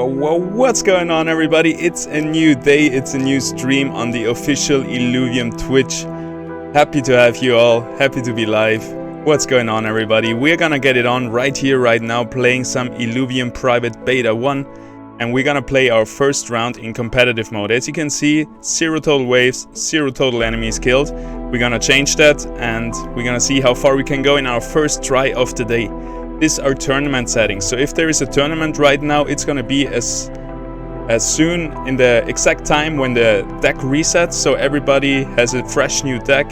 Whoa, what's going on, everybody? It's a new day, it's a new stream on the official Illuvium Twitch. Happy to have you all, happy to be live. What's going on, everybody? We're gonna get it on right here, right now, playing some Illuvium Private Beta 1. And we're gonna play our first round in competitive mode. As you can see, 0 total waves, 0 total enemies killed. We're gonna change that, and we're gonna see how far we can go in our first try of the day. This is our tournament settings. So if there is a tournament right now, it's gonna be as soon in the exact time when the deck resets, so everybody has a fresh new deck.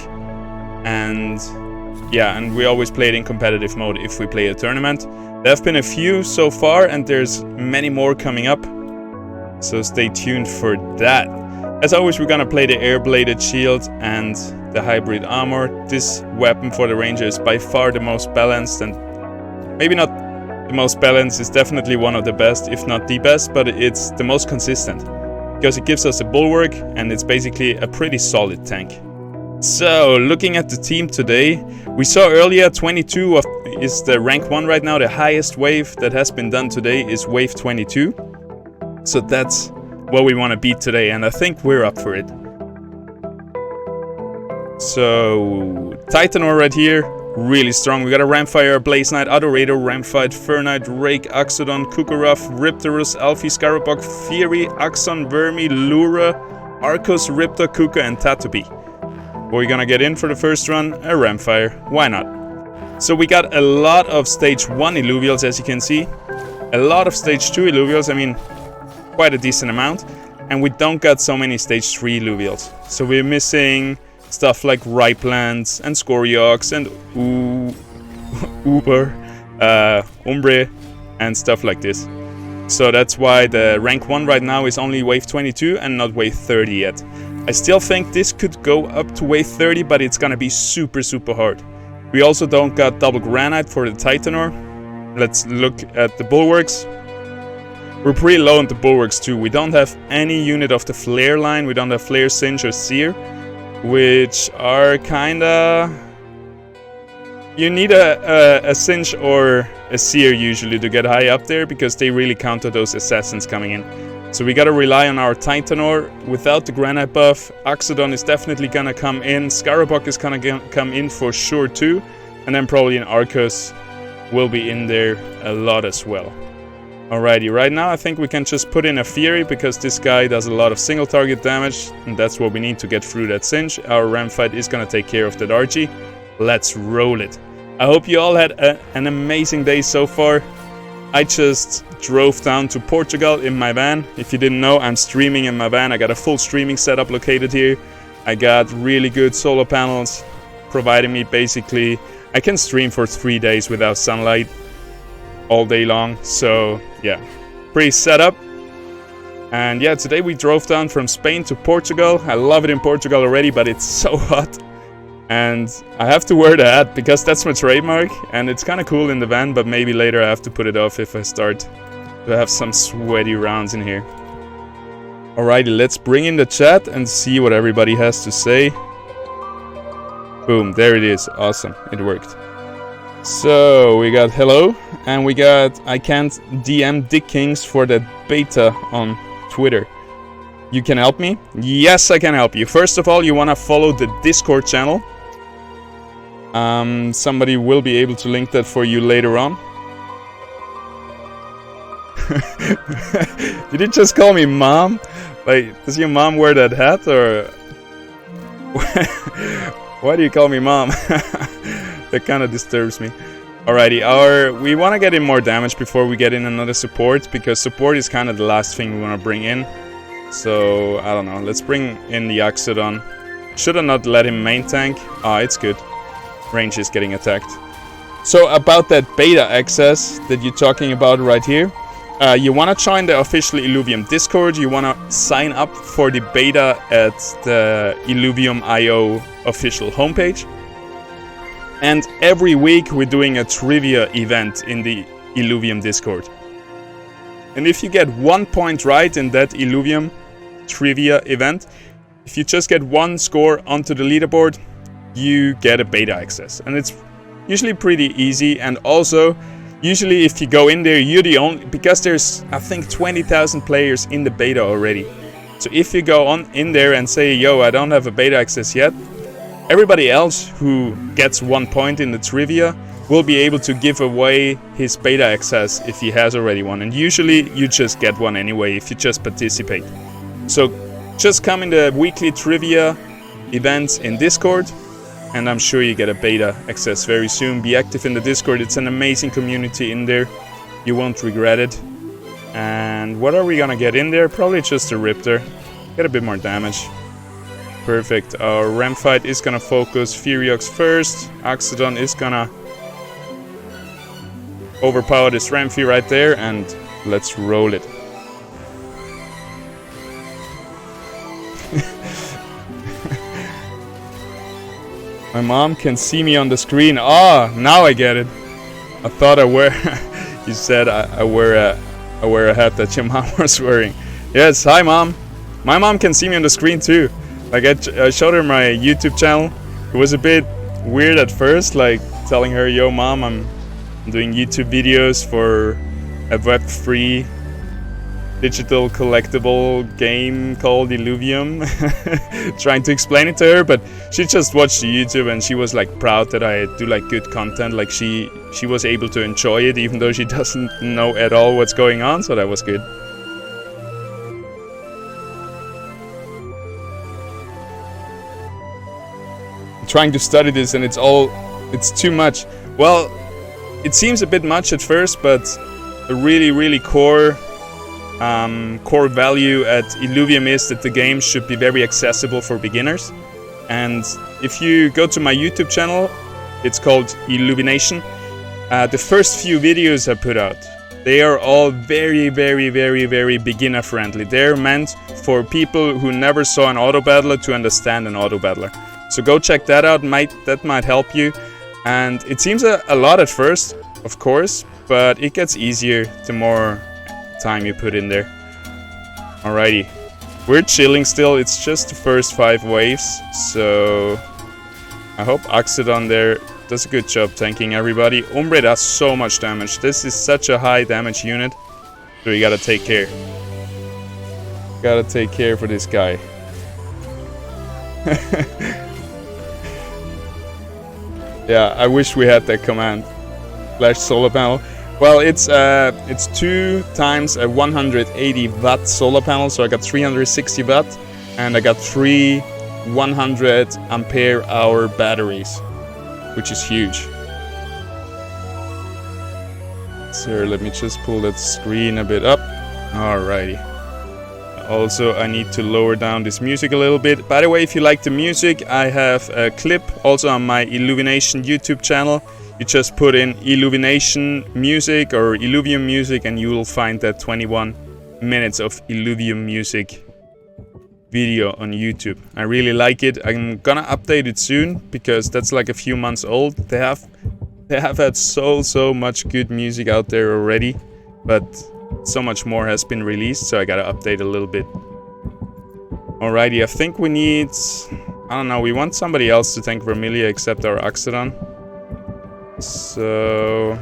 And yeah, and we always play it in competitive mode if we play a tournament. There have been a few so far, and there's many more coming up, so stay tuned for that. As always, we're gonna play the air-bladed shield and the hybrid armor. This weapon for the ranger is by far the most balanced, and maybe not the most balanced, it's definitely one of the best, if not the best, but it's the most consistent, because it gives us a bulwark, and it's basically a pretty solid tank. So, looking at the team today, we saw earlier 22 is the rank 1 right now. The highest wave that has been done today is wave 22. So that's what we want to beat today, and I think we're up for it. So, Titanor right here, really strong. We got a Ramfire, Blaze Knight, Adorator, Ramfight, Fernite, Rake, Axodon, Kukuraf, Riptorus, Alfie, Scarabog, Fury, Axon, Vermi, Lura, Arcos, Riptor, Kuka, and Tatopi. We're gonna get in for the first run, a Ramfire, why not? So we got a lot of stage 1 Illuvials, as you can see. A lot of stage 2 Illuvials, I mean, quite a decent amount. And we don't got so many stage 3 Illuvials. So we're missing stuff like Ripelands and Scoriox and Uber, Umbre, and stuff like this. So that's why the rank 1 right now is only wave 22 and not wave 30 yet. I still think this could go up to wave 30, but it's gonna be super hard. We also don't got double granite for the Titanor. Let's look at the bulwarks. We're pretty low on the bulwarks too. We don't have any unit of the flare line. We don't have flare, singe, or seer, which are kinda... You need a singe or a seer usually to get high up there, because they really counter those assassins coming in. So we gotta rely on our Titanor without the granite buff. Axodon is definitely gonna come in. Scarabog is gonna come in for sure too. And then probably an Arcos will be in there a lot as well. Alrighty, right now I think we can just put in a Fury, because this guy does a lot of single target damage, and that's what we need to get through that Singe. Our Ramfight is gonna take care of that Archie. Let's roll it. I hope you all had an amazing day so far. I just drove down to Portugal in my van. If you didn't know, I'm streaming in my van. I got a full streaming setup located here. I got really good solar panels providing me basically... I can stream for 3 days without sunlight all day long. So yeah, pretty set up. And yeah, today we drove down from Spain to Portugal. I love it in Portugal already, but it's so hot. And I have to wear the hat because that's my trademark, and it's kind of cool in the van, but maybe later I have to put it off if I start to have some sweaty rounds in here. Alrighty, let's bring in the chat and see what everybody has to say. Boom, there it is. Awesome, it worked. So we got hello, and we got I can't DM Dick Kings for that beta on Twitter. You can help me? Yes, I can help you. First of all, you want to follow the Discord channel. Somebody will be able to link that for you later on. Did you just call me mom? Like, does your mom wear that hat, or... Why do you call me mom? That kind of disturbs me. Alrighty, we want to get in more damage before we get in another support, because support is kind of the last thing we want to bring in. So, I don't know, let's bring in the Axodon. Should I not let him main tank? Ah, it's good. Range is getting attacked. So, about that beta access that you're talking about right here. You want to join the official Illuvium Discord. You want to sign up for the beta at the Illuvium.io official homepage. And every week we're doing a trivia event in the Illuvium Discord. And if you get 1 point right in that Illuvium trivia event, if you just get 1 score onto the leaderboard, you get a beta access. And it's usually pretty easy, and also Usually if you go in there, you're the only, because there's I think 20,000 players in the beta already. So if you go on in there and say, yo, I don't have a beta access yet, everybody else who gets 1 point in the trivia will be able to give away his beta access if he has already one. And usually you just get one anyway if you just participate. So just come in the weekly trivia events in Discord, and I'm sure you get a beta access very soon. Be active in the Discord. It's an amazing community in there. You won't regret it. And what are we gonna get in there? Probably just a Riptor. Get a bit more damage. Perfect. Our Ram fight is gonna focus Furiox first. Oxodon is gonna overpower this Ramfy right there, and let's roll it. My mom can see me on the screen. Ah, now I get it. I thought I wear. You said I wear a hat that your mom was wearing. Yes, hi mom. My mom can see me on the screen too. Like I showed her my YouTube channel. It was a bit weird at first, like telling her, "Yo, mom, I'm doing YouTube videos for a web-free digital collectible game called Illuvium." Trying to explain it to her, but she just watched the YouTube and she was like proud that I do like good content. Like she was able to enjoy it even though she doesn't know at all what's going on, so that was good. I'm trying to study this and it's too much. Well, it seems a bit much at first, but the really core value at Illuvium is that the game should be very accessible for beginners. And if you go to my YouTube channel, it's called Illumination. The first few videos I put out, they are all very beginner friendly. They're meant for people who never saw an auto battler to understand an auto battler. So go check that out. That might help you. And it seems a lot at first, of course, but it gets easier the more time you put in there. Alrighty, we're chilling still. It's just the first 5 waves, so I hope Oxodon there does a good job tanking everybody. Umbre does so much damage. This is such a high damage unit, so you gotta take care. Gotta take care for this guy. Yeah, I wish we had that command. Flash solar panel. Well, it's 2 times a 180 watt solar panel, so I got 360 watt, and I got 3 100 ampere hour batteries, which is huge. So let me just pull that screen a bit up. Alrighty. Also, I need to lower down this music a little bit. By the way, if you like the music, I have a clip also on my Illumination YouTube channel. You just put in Illumination music or Illuvium music and you will find that 21 minutes of Illuvium music video on YouTube. I really like it. I'm gonna update it soon because that's like a few months old. They have had so much good music out there already, but so much more has been released, so I gotta update a little bit. Alrighty, I think we need... I don't know, we want somebody else to tank Vermilion except our Oxodon. So...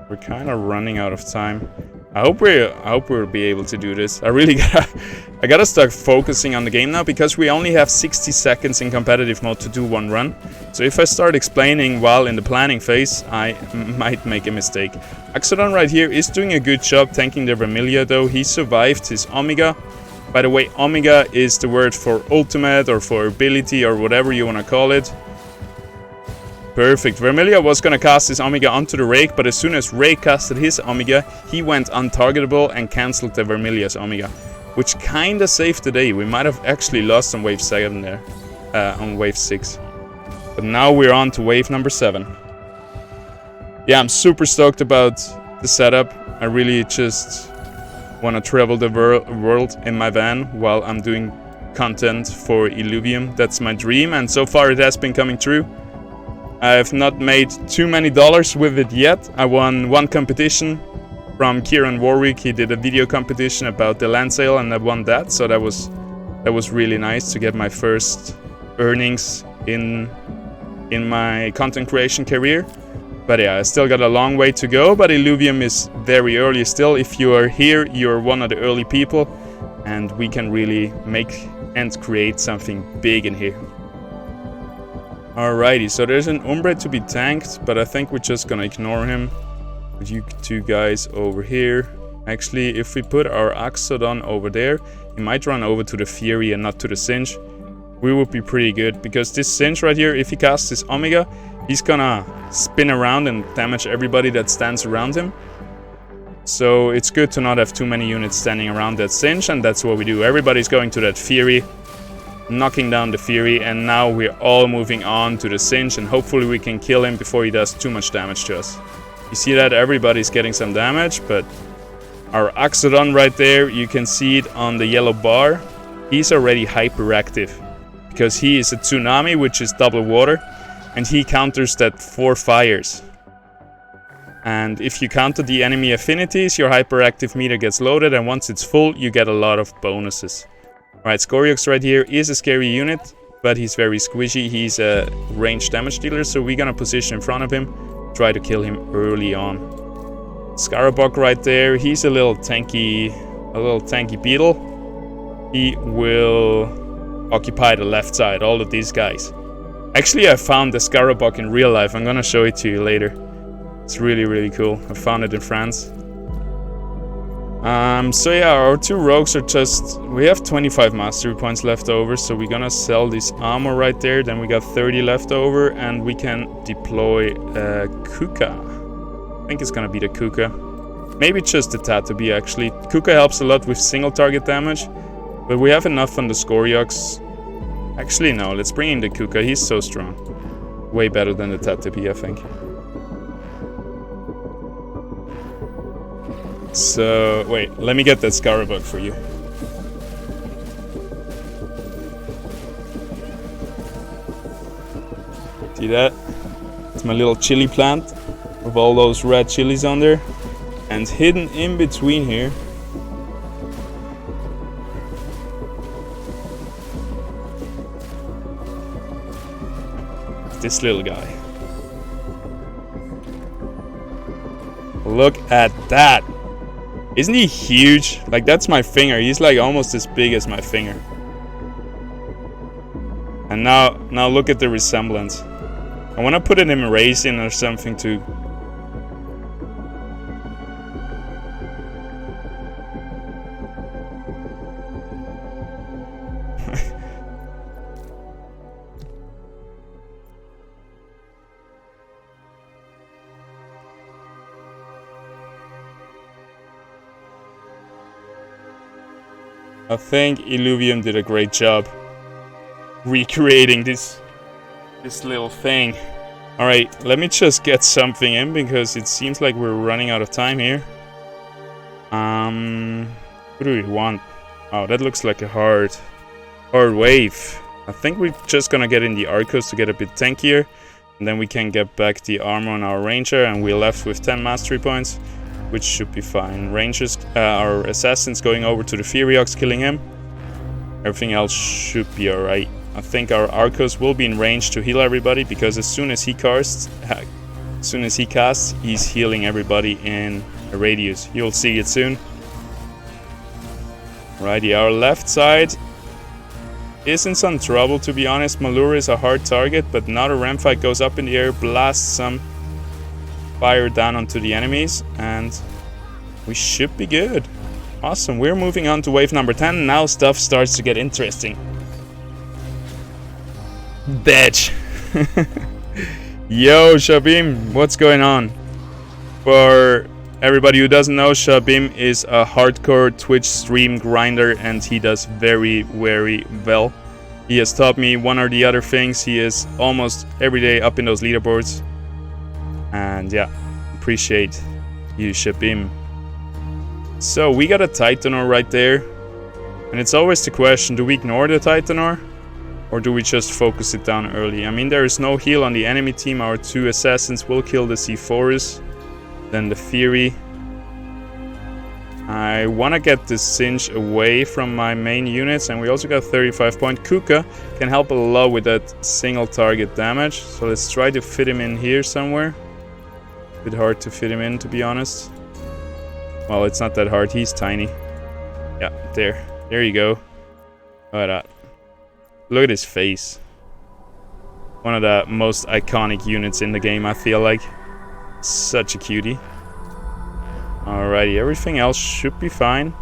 we're kind of running out of time. I hope we'll be able to do this. I gotta start focusing on the game now because we only have 60 seconds in competitive mode to do one run. So if I start explaining while in the planning phase, I might make a mistake. Oxodon right here is doing a good job tanking the Vermilion though. He survived his Omega. By the way, Omega is the word for ultimate or for ability or whatever you wanna call it. Perfect. Vermilion was gonna cast his Omega onto the Rake, but as soon as Rake casted his Omega, he went untargetable and cancelled the Vermilion's Omega, which kinda saved the day. We might have actually lost on wave 7 there, on wave 6. But now we're on to wave number 7. Yeah, I'm super stoked about the setup. I really just wanna travel the world in my van while I'm doing content for Illuvium. That's my dream, and so far it has been coming true. I have not made too many dollars with it yet. I won one competition from Kieran Warwick. He did a video competition about the land sale and I won that. So that was really nice to get my first earnings in my content creation career. But yeah, I still got a long way to go, but Illuvium is very early still. If you are here, you're one of the early people, and we can really make and create something big in here. Alrighty, so there's an Umbre to be tanked, but I think we're just gonna ignore him. With you two guys over here. Actually, if we put our Axodon over there, he might run over to the Fury and not to the Singe. We would be pretty good, because this Singe right here, if he casts his Omega, he's gonna spin around and damage everybody that stands around him. So it's good to not have too many units standing around that Singe, and that's what we do. Everybody's going to that Fury, knocking down the Fury, and now we're all moving on to the Singe, and hopefully we can kill him before he does too much damage to us. You see that everybody's getting some damage, but our Axodon right there, you can see it on the yellow bar. He's already hyperactive, because he is a Tsunami, which is double water, and he counters that 4 fires. And if you counter the enemy affinities, your hyperactive meter gets loaded, and once it's full, you get a lot of bonuses. Alright, Scoriox right here is a scary unit, but he's very squishy. He's a ranged damage dealer, so we're gonna position in front of him, try to kill him early on. Scarabok right there, he's a little tanky beetle. He will occupy the left side, all of these guys. Actually, I found the Scarabok in real life. I'm gonna show it to you later. It's really, really cool. I found it in France. So yeah, our 2 rogues are just... We have 25 mastery points left over, so we're gonna sell this armor right there. Then we got 30 left over, and we can deploy Kuka. I think it's gonna be the Kuka. Maybe just the Tatabi, actually. Kuka helps a lot with single target damage, but we have enough on the Scoriox. Actually, no, let's bring in the Kuka. He's so strong. Way better than the Tatabi, I think. So, wait, let me get that Scarabug for you. See that? It's my little chili plant with all those red chilies on there. And hidden in between here, this little guy. Look at that! Isn't he huge? Like, that's my finger. He's like almost as big as my finger. And now look at the resemblance. I want to put it in racing or something to... I think Illuvium did a great job recreating this little thing. Alright, let me just get something in because it seems like we're running out of time here. What do we want? Oh, that looks like a hard wave. I think we're just gonna get in the Arcos to get a bit tankier, and then we can get back the armor on our Ranger, and we're left with 10 mastery points, which should be fine. Rangers, our Assassin's going over to the Furiox, killing him. Everything else should be alright. I think our Arcos will be in range to heal everybody, because as soon as he casts, he's healing everybody in a radius. You'll see it soon. Righty, our left side is in some trouble, to be honest. Malura is a hard target, but now the ram fight goes up in the air, blasts some fire down onto the enemies, and we should be good. Awesome, we're moving on to wave number 10. Now stuff starts to get interesting. Bitch. Yo, Shabim, what's going on? For everybody who doesn't know, Shabim is a hardcore Twitch stream grinder, and he does very, very well. He has taught me one or the other things. He is almost every day up in those leaderboards. And yeah, appreciate you, Shabim. So we got a Titanor right there. And it's always the question, do we ignore the Titanor? Or do we just focus it down early? I mean, there is no heal on the enemy team. Our 2 assassins will kill the C4s. Then the Fury. I want to get this Singe away from my main units. And we also got 35 point. Kuka can help a lot with that single target damage. So let's try to fit him in here somewhere. Bit hard to fit him in, to be honest. Well, it's not that hard. He's tiny. Yeah, there. There you go. Look at that. Look at his face. One of the most iconic units in the game, I feel like. Such a cutie. Alrighty, everything else should be fine.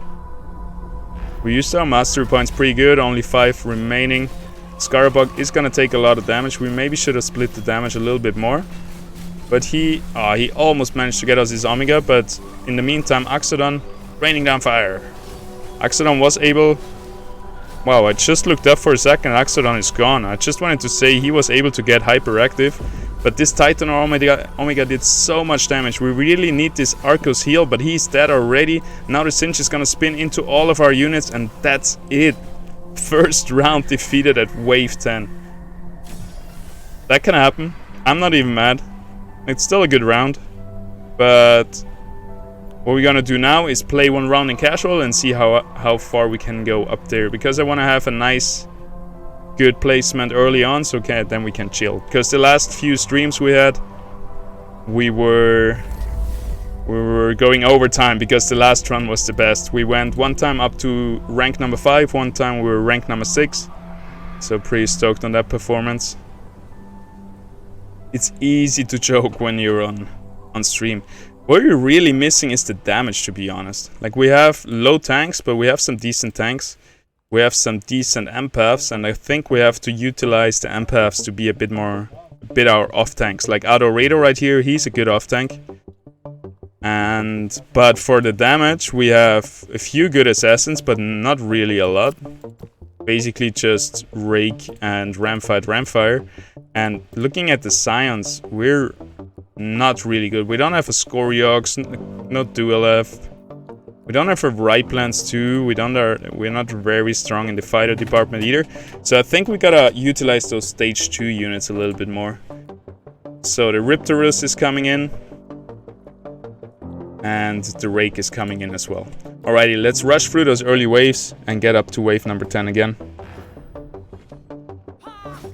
We used our mastery points pretty good, only 5 remaining. Scarabug is gonna take a lot of damage. We maybe should have split the damage a little bit more. But he almost managed to get us his Omega, but in the meantime, Axodon raining down fire. Axodon was able... Wow, I just looked up for a second, Axodon is gone. I just wanted to say he was able to get hyperactive, but this Titan or Omega did so much damage. We really need this Arcos heal, but he's dead already. Now the Cinch is gonna spin into all of our units, and that's it. First round defeated at wave 10. That can happen. I'm not even mad. It's still a good round, but what we're gonna do now is play one round in casual and see how far we can go up there, because I want to have a nice good placement early on, so then we can chill. Because the last few streams we had, we were going overtime because the last run was the best. We went one time up to rank number 5, one time we were rank number 6, so pretty stoked on that performance. It's easy to joke when you're on stream. What you're really missing is the damage, to be honest. Like, we have low tanks, but we have some decent tanks. We have some decent empaths, and I think we have to utilize the empaths to be a bit our off tanks. Like Adorador right here, he's a good off tank. But for the damage, we have a few good assassins, but not really a lot. Basically just Rake and Ramfire. And looking at the Scions, we're not really good. We don't have a Scoriox, no Duelef. We don't have a Ripelance too. We're not very strong in the fighter department either. So I think we gotta utilize those stage 2 units a little bit more. So the Riptorus is coming in. And the Rake is coming in as well. Alrighty, let's rush through those early waves and get up to wave number 10 again.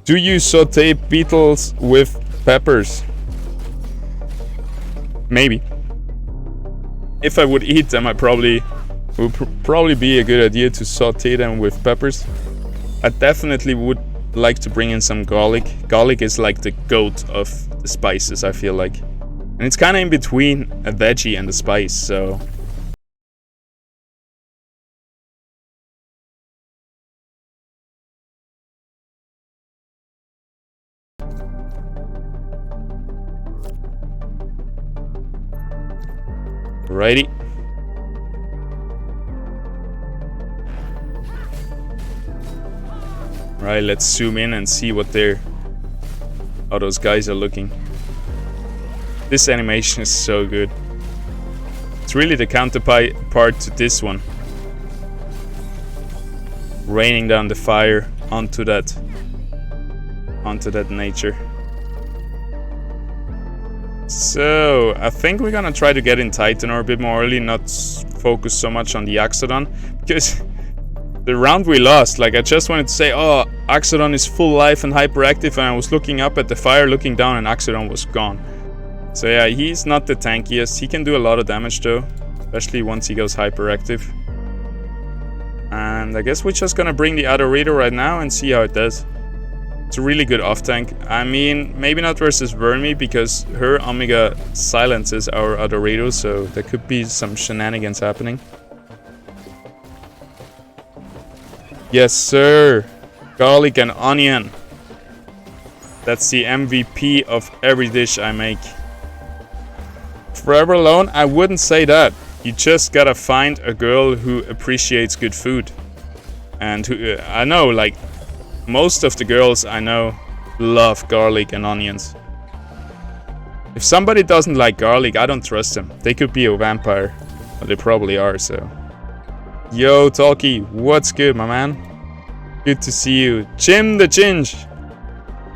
Do you saute beetles with peppers? Maybe. If I would eat them, it would probably be a good idea to saute them with peppers. I definitely would like to bring in some garlic. Garlic is like the goat of the spices, I feel like. And it's kind of in between a veggie and a spice, so... Alrighty. Right, let's zoom in and see how those guys are looking. This animation is so good. It's really the counterpart to this one. Raining down the fire onto that nature. So, I think we're gonna try to get in Titanor a bit more early, not focus so much on the Axodon, because the round we lost, like, I just wanted to say, oh, Axodon is full life and hyperactive, and I was looking up at the fire, looking down, and Axodon was gone. So yeah, he's not the tankiest. He can do a lot of damage though, especially once he goes hyperactive. And I guess we're just gonna bring the Adorador right now and see how it does. It's a really good off tank. I mean, maybe not versus Vermi, because her Omega silences our Adorador, so there could be some shenanigans happening. Yes, sir. Garlic and onion. That's the MVP of every dish I make. Forever alone, I wouldn't say that. You just gotta find a girl who appreciates good food. And who, I know, like, most of the girls I know love garlic and onions. If somebody doesn't like garlic, I don't trust them. They could be a vampire. Well, they probably are, so. Yo, Talkie, what's good, my man? Good to see you. Jim the Ginge.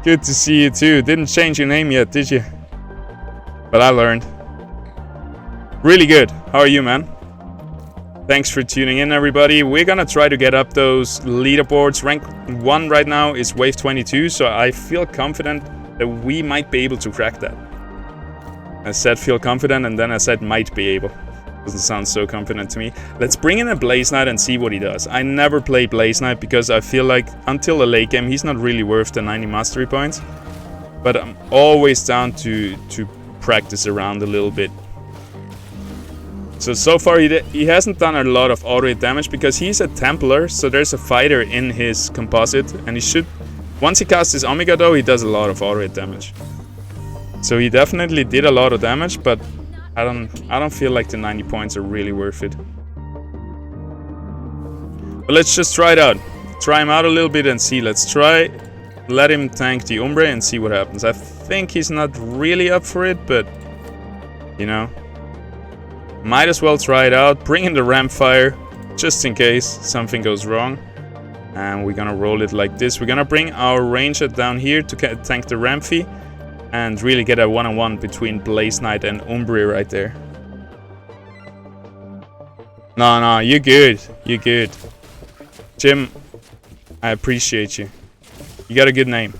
Good to see you too. Didn't change your name yet, did you? But I learned. Really good. How are you, man? Thanks for tuning in, everybody. We're gonna try to get up those leaderboards. Rank 1 right now is wave 22, so I feel confident that we might be able to crack that. I said feel confident, and then I said might be able. Doesn't sound so confident to me. Let's bring in a Blaze Knight and see what he does. I never play Blaze Knight because I feel like until the late game he's not really worth the 90 mastery points. But I'm always down to practice around a little bit. So far he hasn't done a lot of auto hit damage because he's a Templar, so there's a fighter in his composite, and he should, once he casts his Omega though, he does a lot of auto hit damage. So he definitely did a lot of damage, but I don't feel like the 90 points are really worth it. But let's just try it out. Try him out a little bit and see. Let's try let him tank the Umbre and see what happens. I think he's not really up for it, but you know, might as well try it out. Bring in the Ramfire just in case something goes wrong. And we're gonna roll it like this. We're gonna bring our Ranger down here to tank the Ramfy and really get a one-on-one between Blaze Knight and Umbre right there. No, you're good. You're good. Jim, I appreciate you. You got a good name.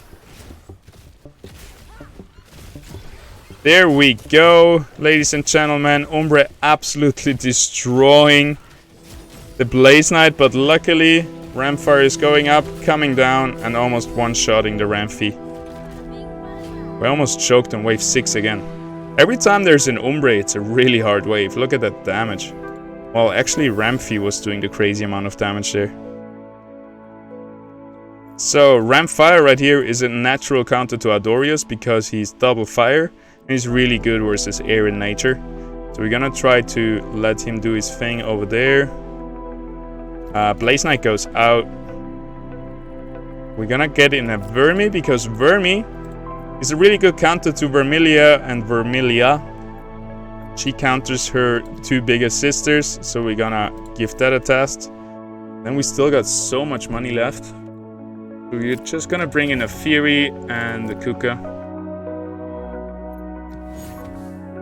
There we go, ladies and gentlemen. Umbre absolutely destroying the Blaze Knight, but luckily Ramfire is going up, coming down, and almost one-shotting the Ramfy. We almost choked on wave 6 again. Every time there's an Umbre, it's a really hard wave. Look at that damage. Well, actually Ramfy was doing the crazy amount of damage there. So Ramfire right here is a natural counter to Ardorius because he's double fire and he's really good versus air in nature. So we're gonna try to let him do his thing over there. Blaze Knight goes out. We're gonna get in a Vermi because Vermi is a really good counter to Vermilia, and Vermilia, she counters her two biggest sisters, so we're gonna give that a test. Then we still got so much money left. So we're just gonna bring in a Fury and the Kuka.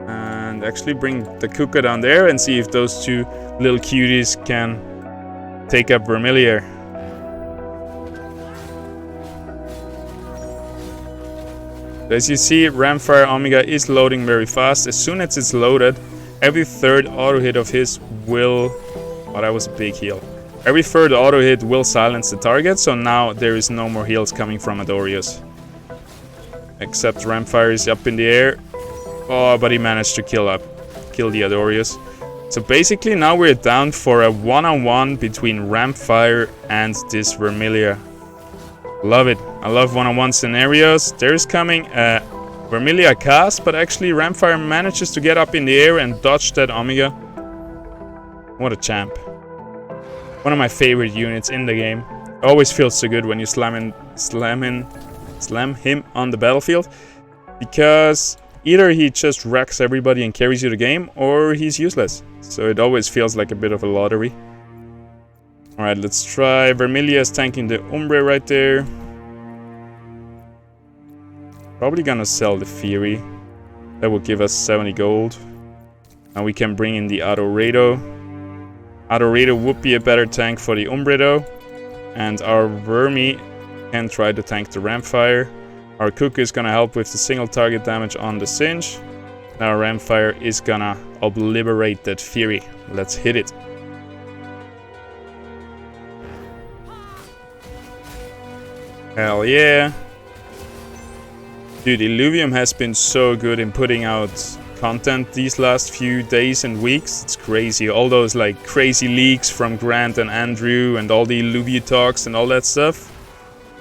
And actually bring the Kuka down there and see if those two little cuties can take up Vermilia. As you see, Ramfire Omega is loading very fast. As soon as it's loaded, every third auto hit of his will... Oh, that was a big heal. Every third auto hit will silence the target, so now there is no more heals coming from Ardorius. Except Ramfire is up in the air. Oh, but he managed to kill the Ardorius. So basically now we're down for a one-on-one between Ramfire and this Vermilia. Love it. I love one-on-one scenarios. There's coming a Vermilia cast, but actually Ramfire manages to get up in the air and dodge that Omega. What a champ. One of my favorite units in the game. Always feels so good when you slam him on the battlefield, because either he just wrecks everybody and carries you the game, or he's useless. So it always feels like a bit of a lottery. Alright, let's try. Vermilia is tanking the Umbre right there. Probably gonna sell the Fury. That will give us 70 gold. Now we can bring in the Adoredo. Adoredo would be a better tank for the Umbre though. And our Vermi can try to tank the Ramfire. Our Kuka is gonna help with the single target damage on the Singe. Now Ramfire is gonna obliterate that Fury. Let's hit it. Hell yeah. Dude, Illuvium has been so good in putting out content these last few days and weeks. It's crazy. All those like crazy leaks from Grant and Andrew and all the Illuvium talks and all that stuff.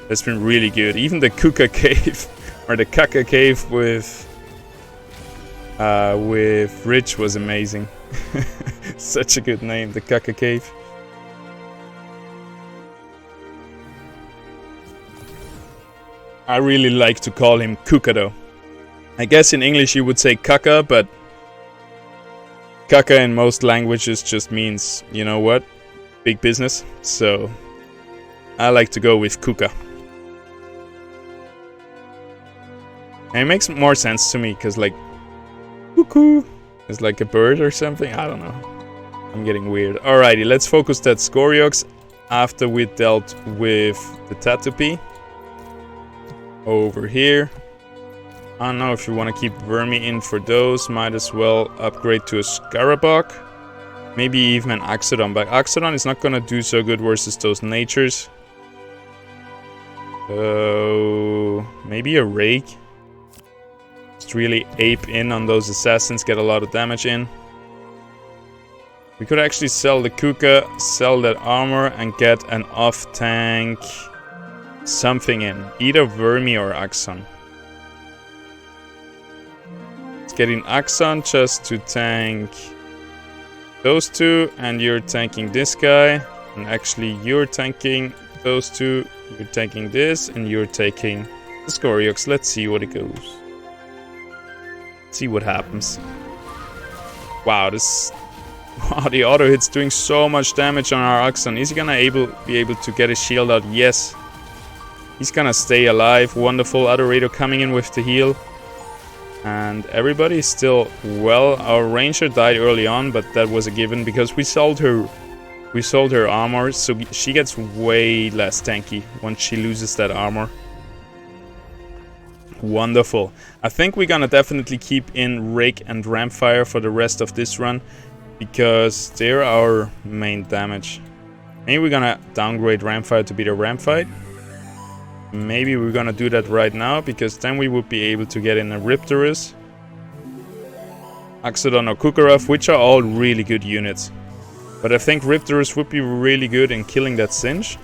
That's been really good. Even the Kuka Cave or the Kaka Cave with Rich was amazing. Such a good name, the Kaka Cave. I really like to call him Kuka though. I guess in English you would say Kaka, but Kaka in most languages just means, you know what, big business. So I like to go with Kuka. And it makes more sense to me because like cuckoo is like a bird or something. I don't know. I'm getting weird. Alrighty, let's focus that Scoriox after we dealt with the Tatupy. Over here. I don't know if you want to keep Vermi in for those. Might as well upgrade to a Scarabok. Maybe even an Axodon. But Axodon is not going to do so good versus those natures. So maybe a Rake. Just really ape in on those assassins. Get a lot of damage in. We could actually sell the Kuka. Sell that armor. And get an off-tank something in. Either Vermi or Axon. Getting Axon just to tank those two, and you're tanking this guy, and actually you're tanking those two, you're taking this, and you're taking the Scoriox. Let's see what it goes. See what happens. Wow, the auto hit's doing so much damage on our Axon. Is he gonna be able to get his shield out? Yes. He's gonna stay alive. Wonderful. Adorator coming in with the heal. And everybody is still well. Our ranger died early on, but that was a given because we sold her armor, so she gets way less tanky once she loses that armor. Wonderful. I think we're gonna definitely keep in Rake and Rampfire for the rest of this run because they're our main damage. Maybe we're gonna downgrade Rampfire to be the Rampfight. Maybe we're gonna do that right now, because then we would be able to get in a Riptorus, Axodon or Kukarov, which are all really good units. But I think Riptorus would be really good in killing that Singe.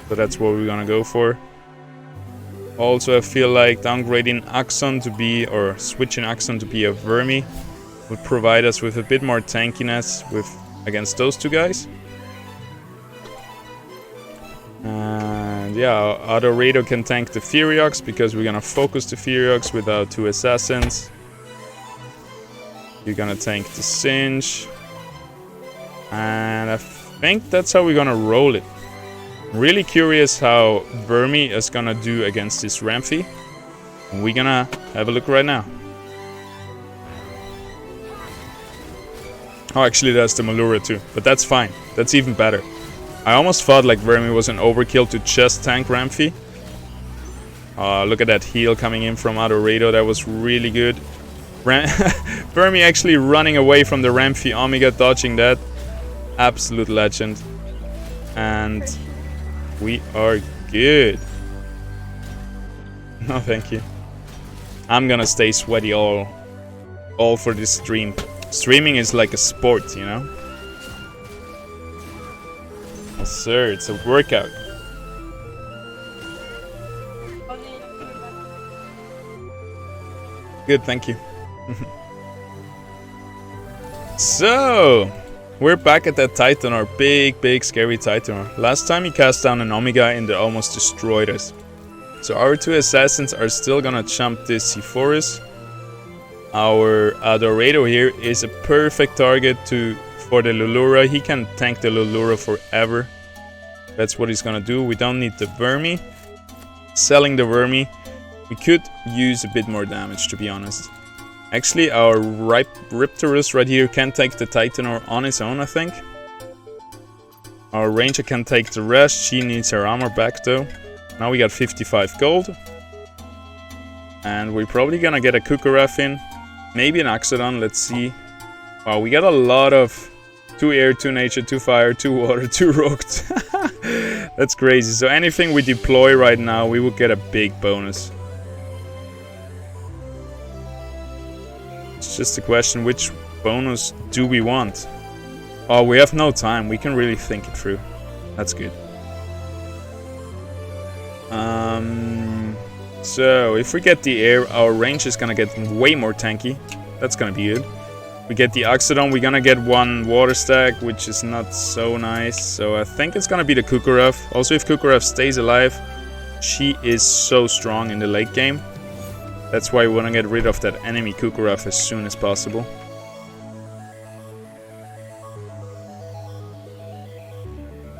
So that's what we're gonna go for. Also, I feel like downgrading Axon to be, or switching Axon to be a Vermi would provide us with a bit more tankiness against those two guys. And yeah, Adorator can tank the Furiox because we're gonna focus the Furiox with our two assassins. You're gonna tank the Singe. And I think that's how we're gonna roll it. Really curious how Vermi is gonna do against this Ramphy. And we're gonna have a look right now. Oh, actually that's the Malura too, but that's fine. That's even better. I almost thought like Vermi was an overkill to just tank Ramphy. Look at that heal coming in from Adorator. That was really good. Vermi actually running away from the Ramphy Omega, dodging that. Absolute legend. And we are good. No, thank you. I'm gonna stay sweaty all for this stream. Streaming is like a sport, you know? Yes, sir, it's a workout. Good, thank you. So, we're back at that Titanor, big scary Titanor. Last time he cast down an Omega and it almost destroyed us. So our two assassins are still gonna jump this Sephorus. Our Adorator here is a perfect target for the Lulura. He can tank the Lulura forever. That's what he's gonna do. We don't need the Vermi. Selling the Vermi, we could use a bit more damage, to be honest. Actually, our Riptorus right here can take the Titanor on his own, I think. Our Ranger can take the rest. She needs her armor back, though. Now we got 55 gold. And we're probably gonna get a Kukaraf in. Maybe an Axodon, let's see. Wow, we got a lot of 2 air, 2 nature, 2 fire, 2 water, 2 rocked. That's crazy. So anything we deploy right now, we will get a big bonus. It's just a question, which bonus do we want? Oh, we have no time. We can really think it through. That's good. So if we get the air, our range is gonna get way more tanky. That's gonna be good. We get the Axodon, we're gonna get 1 water stack, which is not so nice. So I think it's gonna be the Kukarov. Also, if Kukarov stays alive, she is so strong in the late game. That's why we wanna get rid of that enemy Kukarov as soon as possible.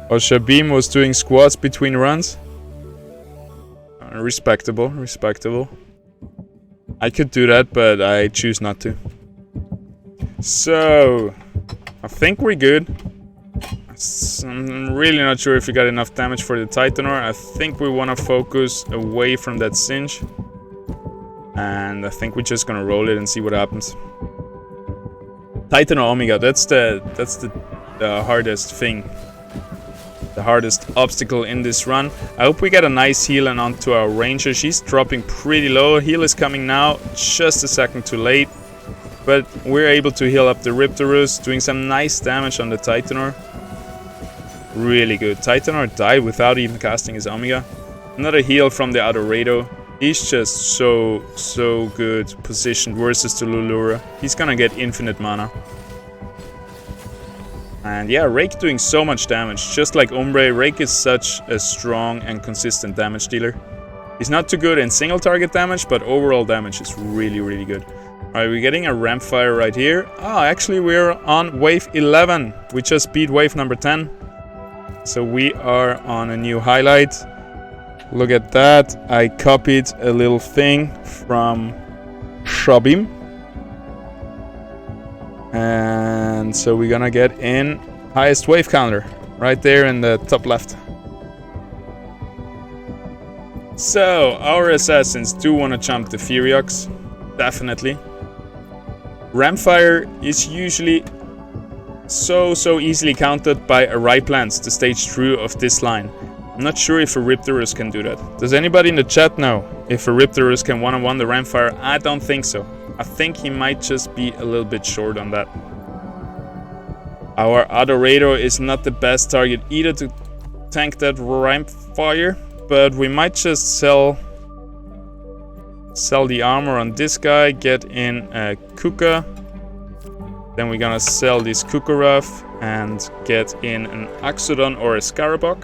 Oh, Shabim was doing squats between runs. Respectable, respectable. I could do that, but I choose not to. So, I think we're good. I'm really not sure if we got enough damage for the Titanor. I think we want to focus away from that Singe. And I think we're just gonna roll it and see what happens. Titan or Omega, that's the hardest thing. The hardest obstacle in this run. I hope we get a nice heal and onto our Ranger. She's dropping pretty low. Heal is coming now, just a second too late. But we're able to heal up the Riptorus, doing some nice damage on the Titanor. Really good. Titanor died without even casting his Omega. Another heal from the Adoredo. He's just so good positioned versus the Lulura. He's gonna get infinite mana. And yeah, Rake doing so much damage. Just like Umbre, Rake is such a strong and consistent damage dealer. He's not too good in single target damage, but overall damage is really good. Alright, we're getting a Rampfire right here. Oh, actually we're on wave 11. We just beat wave number 10. So we are on a new highlight. Look at that. I copied a little thing from Shabim. And so we're gonna get in highest wave counter right there in the top left. So our assassins do want to jump the Furiox, definitely. Rampfire is usually so easily countered by a Ripelance, the stage through of this line. I'm not sure if a Riptorus can do that. Does anybody in the chat know if a Riptorus can one-on-one the Rampfire? I don't think so. I think he might just be a little bit short on that. Our Adoredo is not the best target either to tank that Rampfire, but we might just sell the armor on this guy, get in a Kuka. Then we're gonna sell this Kukuraf and get in an Axodon or a Scarabok.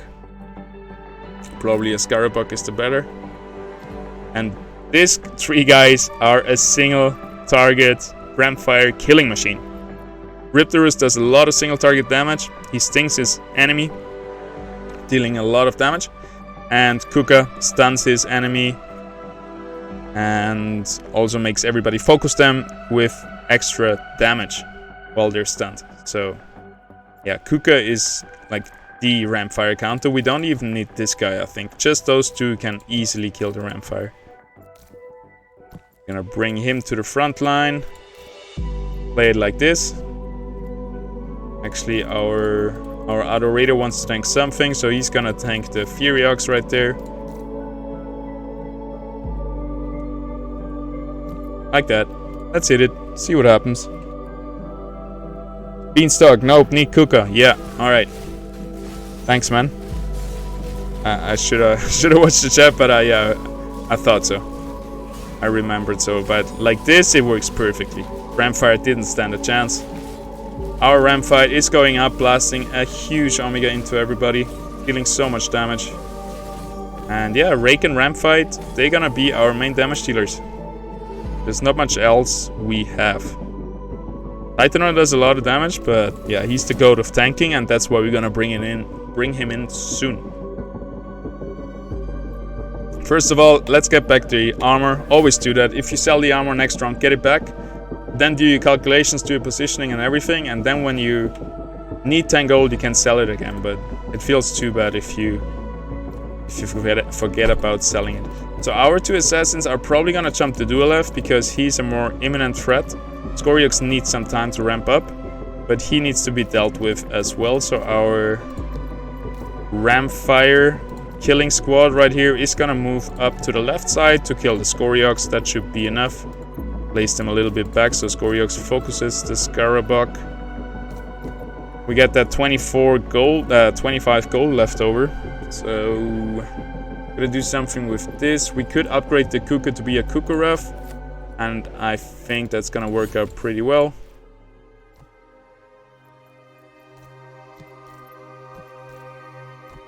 Probably a Scarabok is the better. And these three guys are a single target Rampfire killing machine. Riptorus does a lot of single target damage. He stings his enemy, dealing a lot of damage. And Kuka stuns his enemy and also makes everybody focus them with extra damage while they're stunned. So yeah, Kuka is like the Rampfire counter. We don't even need this guy, I think. Just those two can easily kill the Rampfire. Gonna bring him to the front line. Play it like this. Actually, our Adoredo wants to tank something, so he's gonna tank the Furiox right there. Like that. Let's hit it. See what happens. Beanstalk. Nope. Need Kuka. Yeah. Alright. Thanks, man. I should have watched the chat, but I thought so. I remembered so. But like this, it works perfectly. Rampfire didn't stand a chance. Our Rampfire is going up, blasting a huge Omega into everybody, dealing so much damage. And yeah, Rake and Rampfight, they're gonna be our main damage dealers. There's not much else we have. Titanor does a lot of damage, but yeah, he's the goat of tanking, and that's why we're gonna bring him in soon. First of all, let's get back the armor. Always do that. If you sell the armor next round, get it back. Then do your calculations, do your positioning and everything, and then when you need 10 gold, you can sell it again. But it feels too bad if you forget about selling it. So our two assassins are probably gonna jump the Dualef because he's a more imminent threat. Scoriox needs some time to ramp up, but he needs to be dealt with as well. So our Rampfire killing squad right here is gonna move up to the left side to kill the Scoriox. That should be enough. Place them a little bit back so Scoriox focuses the Scarabok. We get that 25 gold left over. So gonna do something with this. We could upgrade the Kuka to be a Kukuraf, and I think that's gonna work out pretty well.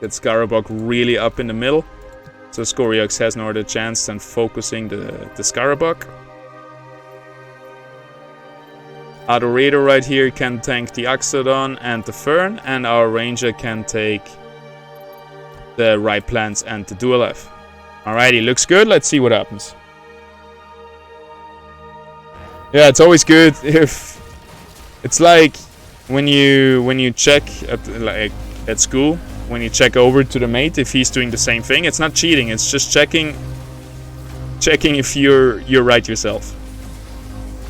Get Scarabok really up in the middle, so Scoriox has no other chance than focusing the Scarabok. Adoredo right here can tank the Axodon and the Fern, and our Ranger can take the Ripelance and the Dualef. Alrighty, looks good. Let's see what happens. Yeah, it's always good if it's like when you check at school, when you check over to the mate if he's doing the same thing. It's not cheating. It's just checking checking if you're right yourself.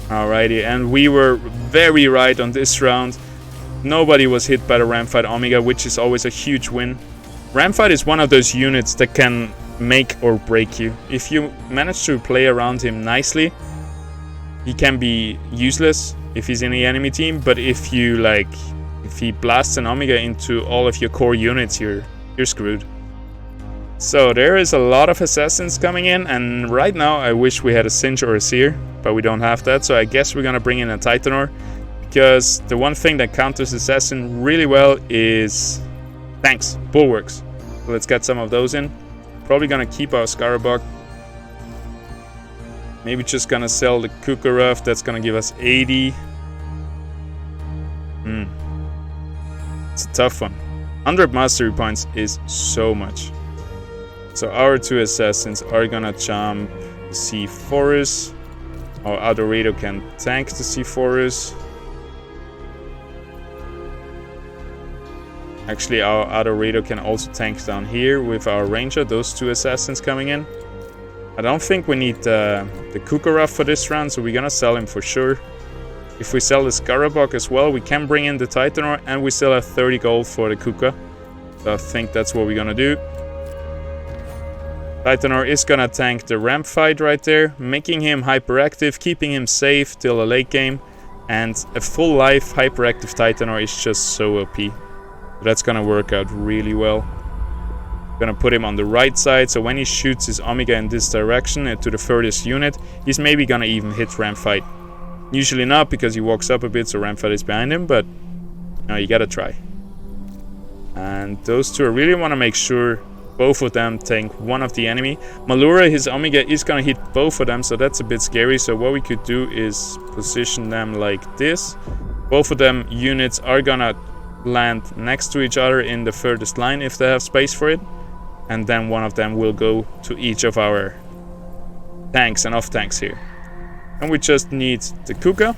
Alrighty, and we were very right on this round. Nobody was hit by the Ramfight Omega, which is always a huge win. Ramfight is one of those units that can make or break you. If you manage to play around him nicely, he can be useless if he's in the enemy team, but if he blasts an Omega into all of your core units, you're screwed. So there is a lot of assassins coming in, and right now I wish we had a Singe or a Seer, but we don't have that, so I guess we're gonna bring in a Titanor, because the one thing that counters assassin really well is tanks, bulwarks. So let's get some of those in. Probably gonna keep our Scarabog. Maybe just gonna sell the Kukarov, that's gonna give us 80. It's a tough one. 100 mastery points is so much. So our two assassins are gonna jump C4s. Our Adorado can tank the C4s. Actually, our Adorado can also tank down here with our Ranger, those two assassins coming in. I don't think we need the Kukarov for this round, so we're gonna sell him for sure. If we sell the Scarabog as well, we can bring in the Titanor, and we still have 30 gold for the Kuka. So I think that's what we're gonna do. Titanor is gonna tank the Ramfight right there, making him hyperactive, keeping him safe till the late game. And a full life hyperactive Titanor is just so OP. That's gonna work out really well. Gonna put him on the right side, so when he shoots his Omega in this direction to the furthest unit, he's maybe gonna even hit Ramfight. Usually not, because he walks up a bit, so Ramfight is behind him, but you gotta try. And those two, I really want to make sure both of them tank one of the enemy. Malura, his Omega is gonna hit both of them, so that's a bit scary. So what we could do is position them like this. Both of them units are gonna land next to each other in the furthest line if they have space for it. And then one of them will go to each of our tanks and off tanks here. And we just need the Kuka.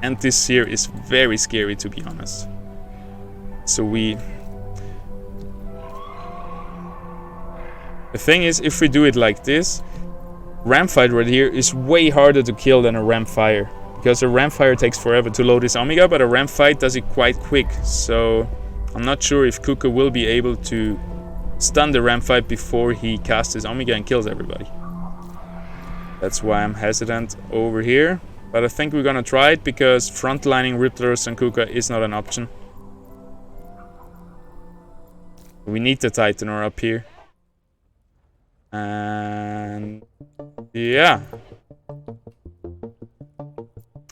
And this here is very scary, to be honest. So the thing is, if we do it like this, Ramfight right here is way harder to kill than a Ramfire. Because a Ramfire takes forever to load his Omega, but a Ramfight does it quite quick. So I'm not sure if Kuka will be able to stun the Ramfight before he casts his Omega and kills everybody. That's why I'm hesitant over here. But I think we're gonna try it, because frontlining Riptorus and Kuka is not an option. We need the Titanor up here. And yeah,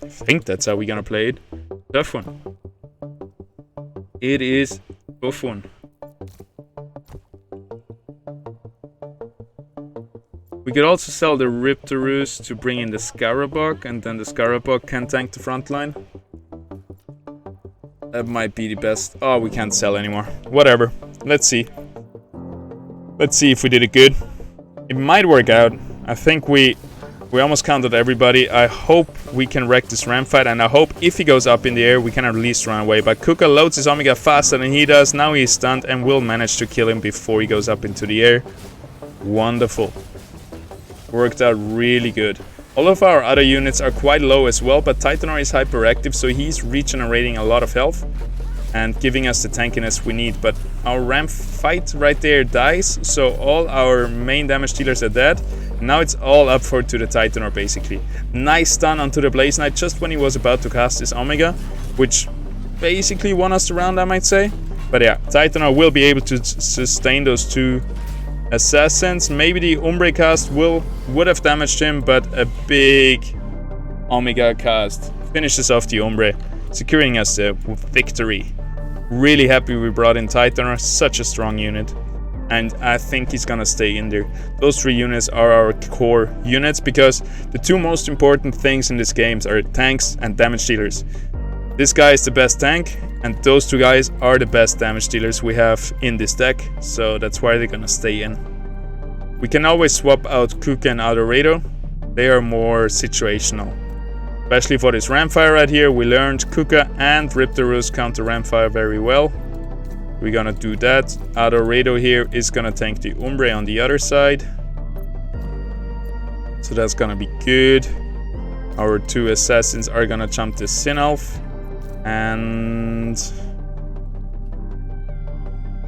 I think that's how we're gonna play it. Tough one. It is tough one. We could also sell the Riptorus to bring in the Scarabog, and then the Scarabog can tank the front line. That might be the best. Oh, we can't sell anymore. Whatever. Let's see. Let's see if we did it good. It might work out. I think we almost counted everybody. I hope we can wreck this Ramfight, and I hope if he goes up in the air, we can at least run away. But Kuka loads his Omega faster than he does. Now he's stunned, and we'll manage to kill him before he goes up into the air. Wonderful. Worked out really good. All of our other units are quite low as well, but Titanor is hyperactive, so he's regenerating a lot of health and giving us the tankiness we need. But our Ramfight right there dies, so all our main damage dealers are dead. Now it's all up to the Titanor, basically. Nice stun onto the Blaze Knight just when he was about to cast his Omega, which basically won us the round, I might say. But yeah, Titanor will be able to sustain those two assassins. Maybe the Umbre cast would have damaged him, but a big Omega cast finishes off the Umbre, securing us the victory. Really happy we brought in Titanor, such a strong unit, and I think he's gonna stay in there. Those three units are our core units, because the two most important things in this game are tanks and damage dealers. This guy is the best tank, and those two guys are the best damage dealers we have in this deck, so that's why they're gonna stay in. We can always swap out Kuka and Adorado. They are more situational. Especially for this Ramfire right here, we learned Kuka and Riptorus counter Ramfire very well. We're gonna do that. Adorado here is gonna tank the Umbre on the other side. So that's gonna be good. Our 2 assassins are gonna jump the Sin Elf. And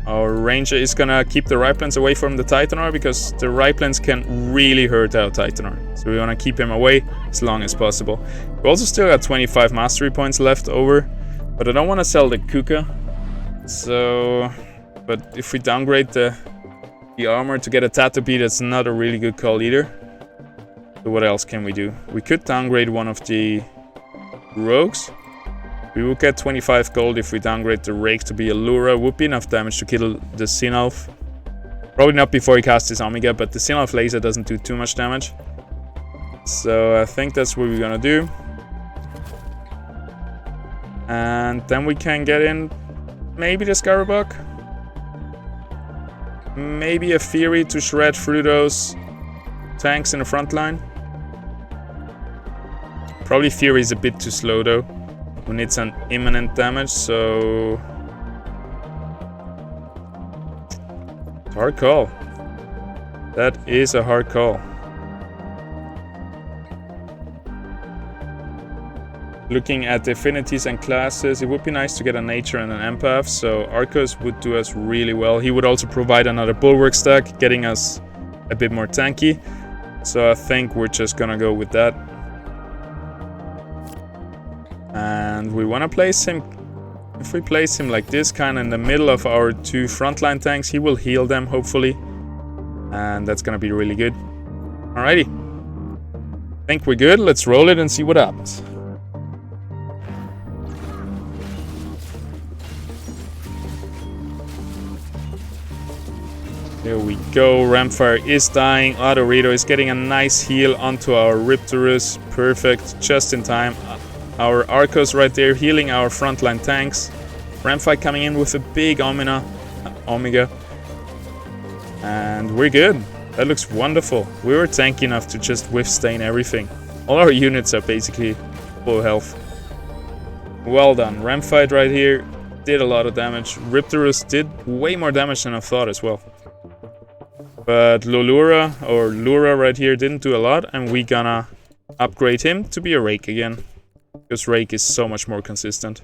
our ranger is gonna keep the Ripelands away from the Titanar, because the Ripelands can really hurt our Titanar. So we wanna keep him away as long as possible. We also still got 25 mastery points left over, but I don't wanna sell the Kuka. So, but if we downgrade the armor to get a Tatapi, that's not a really good call either. So what else can we do? We could downgrade one of the rogues. We will get 25 gold if we downgrade the Rake to be a Lura. Would be enough damage to kill the Sin Elf. Probably not before he casts his Omega, but the Sin Elf laser doesn't do too much damage. So I think that's what we're gonna do. And then we can get in maybe the Scarabug. Maybe a Fury to shred through those tanks in the front line. Probably Fury is a bit too slow though. We need some imminent damage, so... hard call. That is a hard call. Looking at the affinities and classes, it would be nice to get a Nature and an Empath, so Arcos would do us really well. He would also provide another Bulwark stack, getting us a bit more tanky. So I think we're just gonna go with that. And we want to place him, if we place him like this, kind of in the middle of our 2 frontline tanks, he will heal them, hopefully. And that's going to be really good. Alrighty. I think we're good. Let's roll it and see what happens. There we go. Ramfire is dying. Adorito is getting a nice heal onto our Riptorus. Perfect. Just in time. Our Arcos right there healing our frontline tanks. Ramfire coming in with a big Omega. And we're good. That looks wonderful. We were tanky enough to just withstand everything. All our units are basically full health. Well done. Ramfight right here did a lot of damage. Riptorus did way more damage than I thought as well. But Lulura, or Lura right here, didn't do a lot. And we gonna upgrade him to be a Rake again. Because Rake is so much more consistent.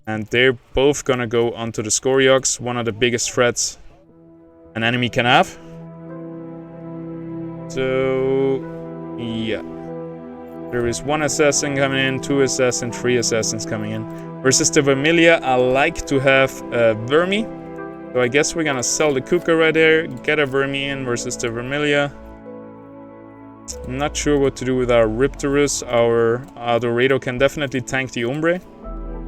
And they're both gonna go onto the Scoriox, one of the biggest threats an enemy can have. So, yeah. There is 1 assassin coming in, 2 assassins, 3 assassins coming in. Versus the Vermilia, I like to have a Vermi. So I guess we're gonna sell the Kuka right there, get a Vermi in versus the Vermilia. I'm not sure what to do with our Riptorus. Our Adorado can definitely tank the Umbre.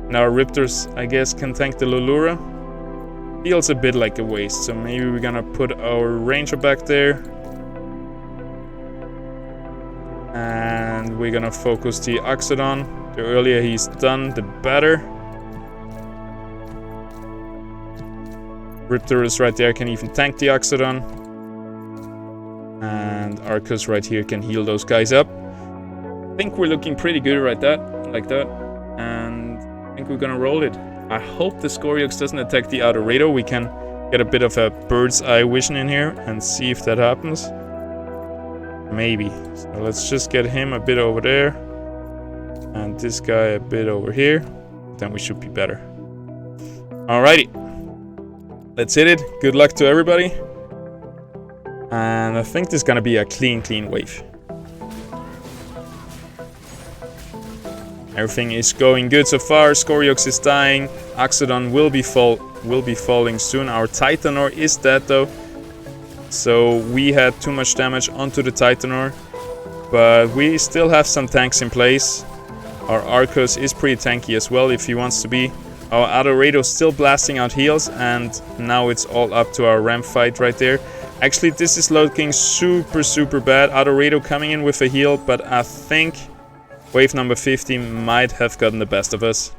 And our Riptors, I guess, can tank the Lulura. Feels a bit like a waste, so maybe we're gonna put our Ranger back there. And we're gonna focus the Oxodon. The earlier he's done, the better. Riptorus right there can even tank the Oxodon. And Arcus right here can heal those guys up. I think we're looking pretty good like that. And I think we're gonna roll it. I hope the Scoriox doesn't attack the Adorado. We can get a bit of a bird's eye vision in here and see if that happens. Maybe. So let's just get him a bit over there. And this guy a bit over here. Then we should be better. Alrighty. Let's hit it. Good luck to everybody. And I think this is gonna be a clean wave. Everything is going good so far. Scoriox is dying. Oxodon will be falling soon. Our Titanor is dead though. So we had too much damage onto the Titanor. But we still have some tanks in place. Our Arcos is pretty tanky as well if he wants to be. Our Adorado still blasting out heals. And now it's all up to our Ramfight right there. Actually, this is looking super bad. Adorado coming in with a heal, but I think wave number 50 might have gotten the best of us.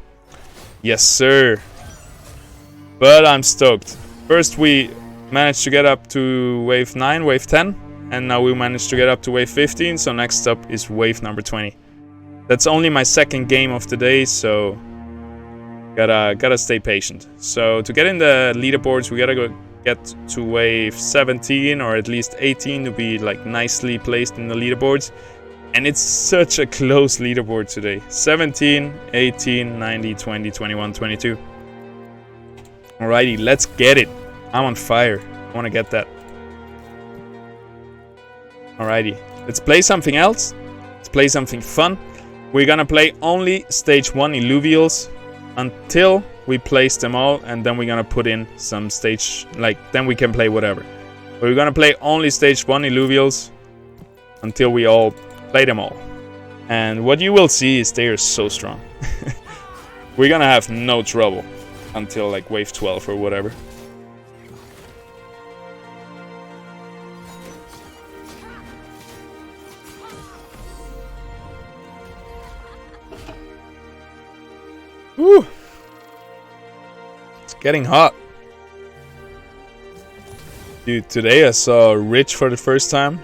Yes, sir. But I'm stoked. First, we managed to get up to wave 9, wave 10, and now we managed to get up to wave 15, so next up is wave number 20. That's only my second game of the day, so gotta stay patient. So to get in the leaderboards, we gotta get to wave 17 or at least 18 to be like nicely placed in the leaderboards. And it's such a close leaderboard today. 17, 18, 90, 20, 21, 22. Alrighty, let's get it. I'm on fire. I want to get that. Alrighty, let's play something else. Let's play something fun. We're gonna play only stage 1 Illuvials until we place them all, and then we're gonna put in some stage, like, then we can play whatever. But we're gonna play only stage 1 Illuvials until we all play them all. And what you will see is they are so strong. We're gonna have no trouble until like wave 12 or whatever. Woo! It's getting hot. Dude, today I saw Rich for the first time.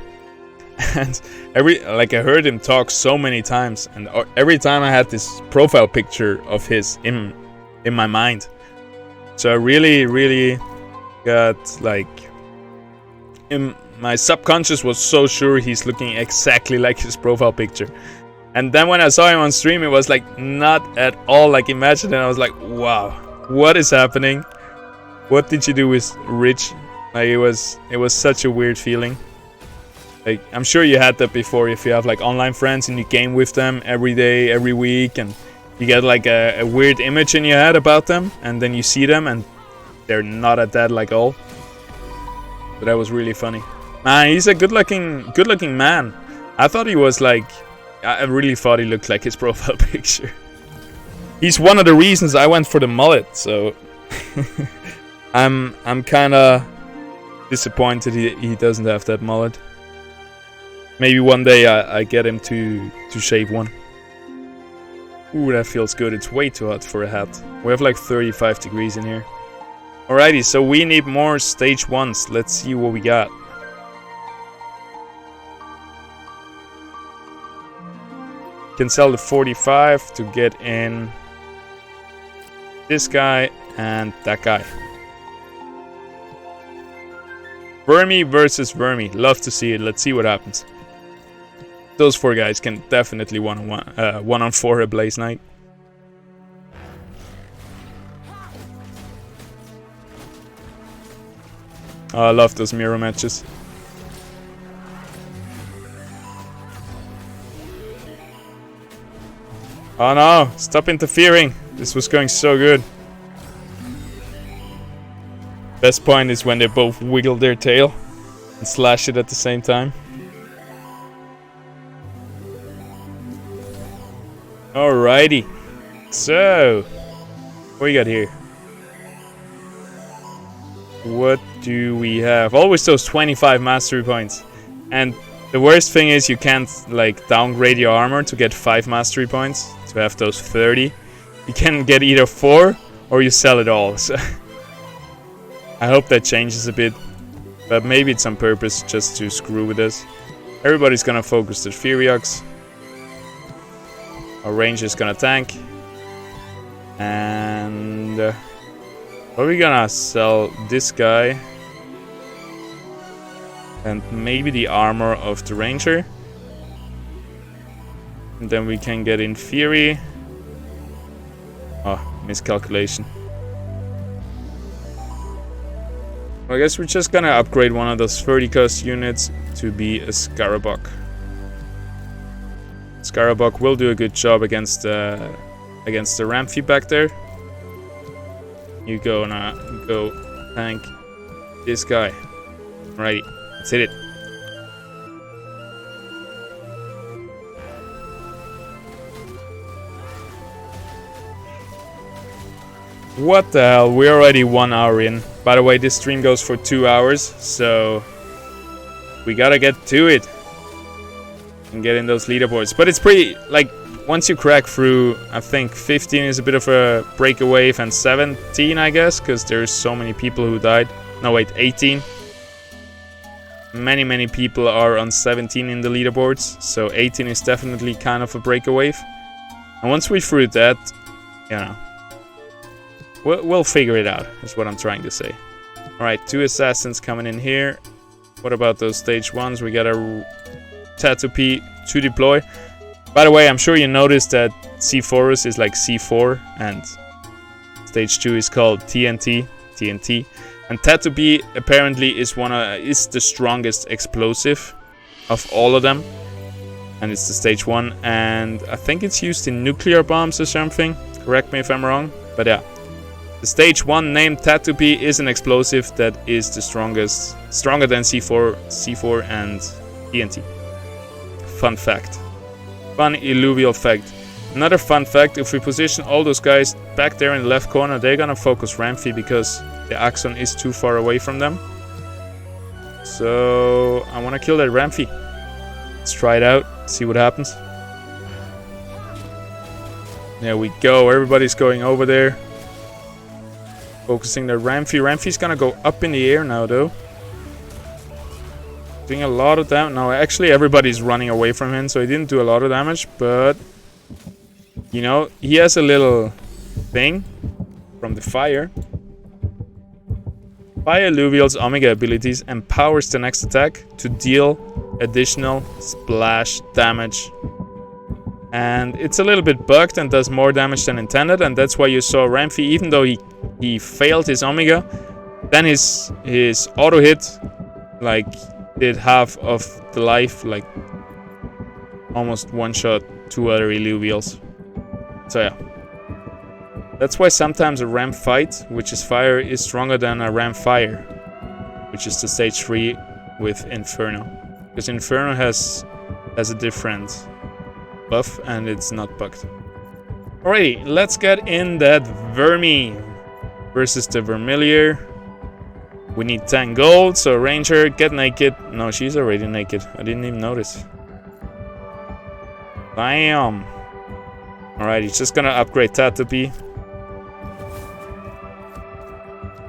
And I heard him talk so many times, and every time I had this profile picture of his in my mind. So I really got like, my subconscious was so sure he's looking exactly like his profile picture. And then when I saw him on stream, it was like not at all like imagined, and I was like, wow, what is happening? What did you do with Rich? Like it was such a weird feeling. Like, I'm sure you had that before if you have like online friends and you game with them every day, every week, and you get like a weird image in your head about them, and then you see them and they're not at that like all. But that was really funny. Man, he's a good-looking man. I thought he was like, I really thought he looked like his profile picture. He's one of the reasons I went for the mullet, so I'm kind of disappointed he doesn't have that mullet. Maybe one day I get him to shave one. Ooh, that feels good. It's way too hot for a hat. We have like 35 degrees in here. Alrighty, so we need more stage 1s. Let's see what we got. Can sell the 45 to get in this guy and that guy. Vermi versus Vermi. Love to see it. Let's see what happens. Those 4 guys can definitely one on 4 a Blaze Knight. Oh, I love those mirror matches. Oh no, stop interfering. This was going so good. Best point is when they both wiggle their tail and slash it at the same time. Alrighty, so what we got here? What do we have? Always those 25 mastery points, and the worst thing is you can't like downgrade your armor to get 5 mastery points to have those 30. You can get either 4 or you sell it all. So I hope that changes a bit, but maybe it's on purpose just to screw with us. Everybody's gonna focus the Furiox. Our range is gonna tank, and we're gonna sell this guy and maybe the armor of the ranger, and then we can get in Fury. Oh, miscalculation. I guess we're just gonna upgrade one of those 30 cost units to be a Scarabok. Scarabok will do a good job against the Ramphy back there. You go now, go tank this guy. Right, let's hit it. What the hell? We're already 1 hour in. By the way, this stream goes for 2 hours, so we gotta get to it and get in those leaderboards. But it's pretty, like, once you crack through, I think 15 is a bit of a breakaway, and 17, I guess, because there's so many people who died. No, wait, 18. Many people are on 17 in the leaderboards, so 18 is definitely kind of a breakaway. And once we through that, you know, we'll figure it out, is what I'm trying to say. Alright, 2 assassins coming in here. What about those stage 1s? We got a Tattoo P to deploy. By the way, I'm sure you noticed that C4 is like C4 and stage 2 is called TNT. And Tattoo P apparently is the strongest explosive of all of them. And it's the stage 1, and I think it's used in nuclear bombs or something. Correct me if I'm wrong, but yeah. The stage 1 named Tattoo P is an explosive that is the strongest, stronger than C4 and TNT. Fun fact. Fun illuvial fact. Another fun fact, if we position all those guys back there in the left corner, they're gonna focus Ramfy because the Axon is too far away from them. So I wanna kill that Ramfy. Let's try it out, see what happens. There we go, everybody's going over there. Focusing the Ramfy. Ramfy's gonna go up in the air now though. Doing a lot of damage. No, actually everybody's running away from him, so he didn't do a lot of damage, but you know, he has a little thing from the fire. Fire Illuvial's Omega abilities empowers the next attack to deal additional splash damage. And it's a little bit bugged and does more damage than intended, and that's why you saw Ramfy, even though he failed his Omega, then his auto hit like did half of the life, like almost one shot 2 other Illuvials. So yeah. That's why sometimes a Ram fight, which is fire, is stronger than a Ram fire, which is the stage 3 with Inferno. Because Inferno has a different buff and it's not bugged. Alrighty, let's get in that Vermi versus the Vermilion. We need 10 gold, so Ranger, get naked. No, she's already naked. I didn't even notice. Bam! Alright, he's just gonna upgrade Tattoo P.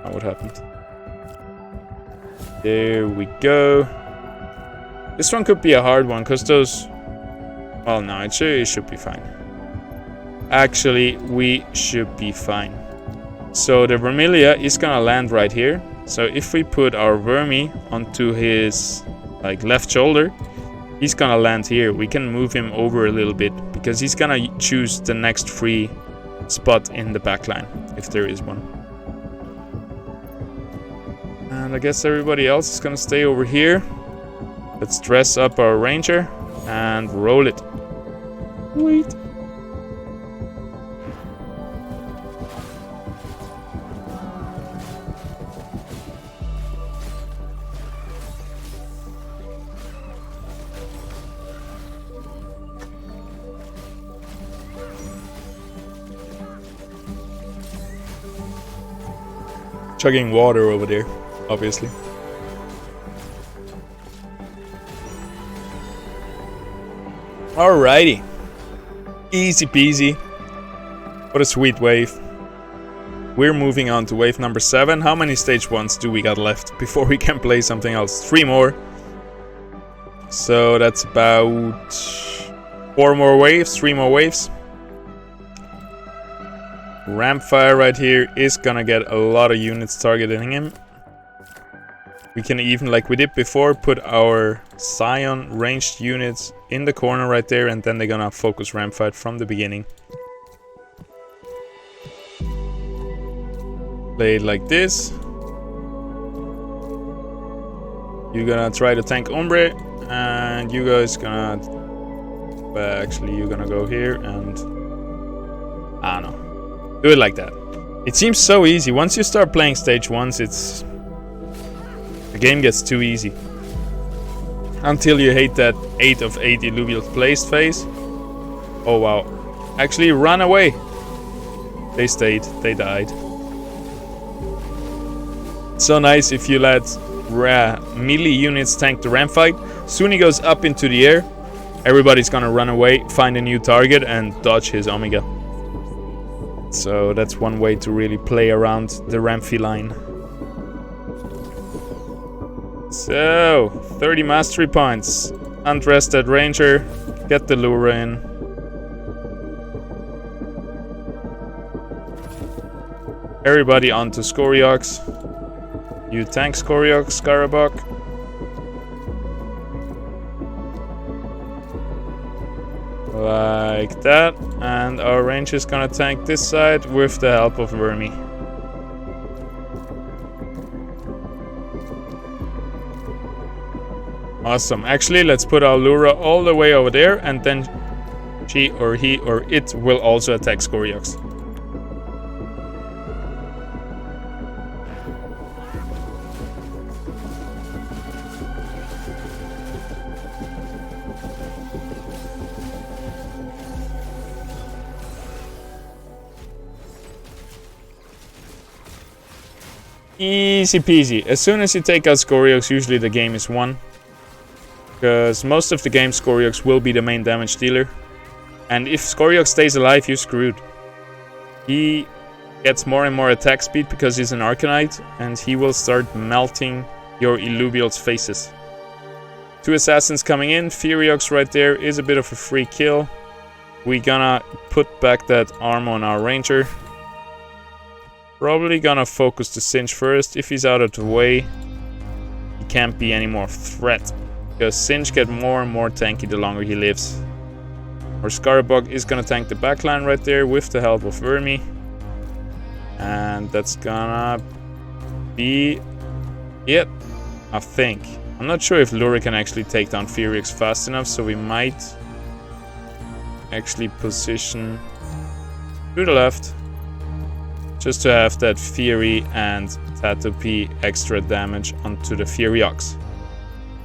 Oh, what happened? There we go. This one could be a hard one, because those... Well, no, it should be fine. Actually, we should be fine. So the Vermilia is gonna land right here. So if we put our Vermi onto his like left shoulder, he's gonna land here. We can move him over a little bit because he's gonna choose the next free spot in the backline, if there is one. And I guess everybody else is gonna stay over here. Let's dress up our Ranger and roll it. Wait. Chugging water over there, obviously. Alrighty. Easy peasy. What a sweet wave. We're moving on to wave number 7. How many stage 1s do we got left before we can play something else? 3 more. So that's about 4 more waves, 3 more waves. Ramfire right here is gonna get a lot of units targeting him. We can even, like we did before, put our Scion ranged units in the corner right there, and then they're gonna focus Ramfire from the beginning. Play it like this. You're gonna try to tank Umbre, and you guys gonna... Well, actually, you're gonna go here and... I don't know. Do it like that. It seems so easy. Once you start playing stage 1s, it's... The game gets too easy. Until you hate that 8 of 8 Illuvial placed phase. Oh wow. Actually, run away. They stayed. They died. So nice if you let melee units tank the ram fight. Soon he goes up into the air. Everybody's gonna run away, find a new target, and dodge his Omega. So that's one way to really play around the Ramfy line. So, 30 mastery points. Undress that Ranger. Get the lure in. Everybody onto Scoriox. You tank Scoriox, Scarabok. Like that. And our range is gonna tank this side with the help of Vermi. Awesome. Actually, let's put our Lura all the way over there, and then she or he or it will also attack Scoriox. Easy peasy. As soon as you take out Scoriox, usually the game is won. Because most of the game, Scoriox will be the main damage dealer. And if Scoriox stays alive, you're screwed. He gets more and more attack speed because he's an Arcanite, and he will start melting your Illuvial's faces. 2 assassins coming in. Furiox right there is a bit of a free kill. We're gonna put back that armor on our ranger. Probably gonna focus the Singe first. If he's out of the way, he can't be any more threat. Because Singe gets more and more tanky the longer he lives. Our Scarabog is gonna tank the backline right there with the help of Vermi. And that's gonna be it, I think. I'm not sure if Lura can actually take down Furiox fast enough, so we might actually position to the left. Just to have that Fury and Tatopy extra damage onto the Furiox.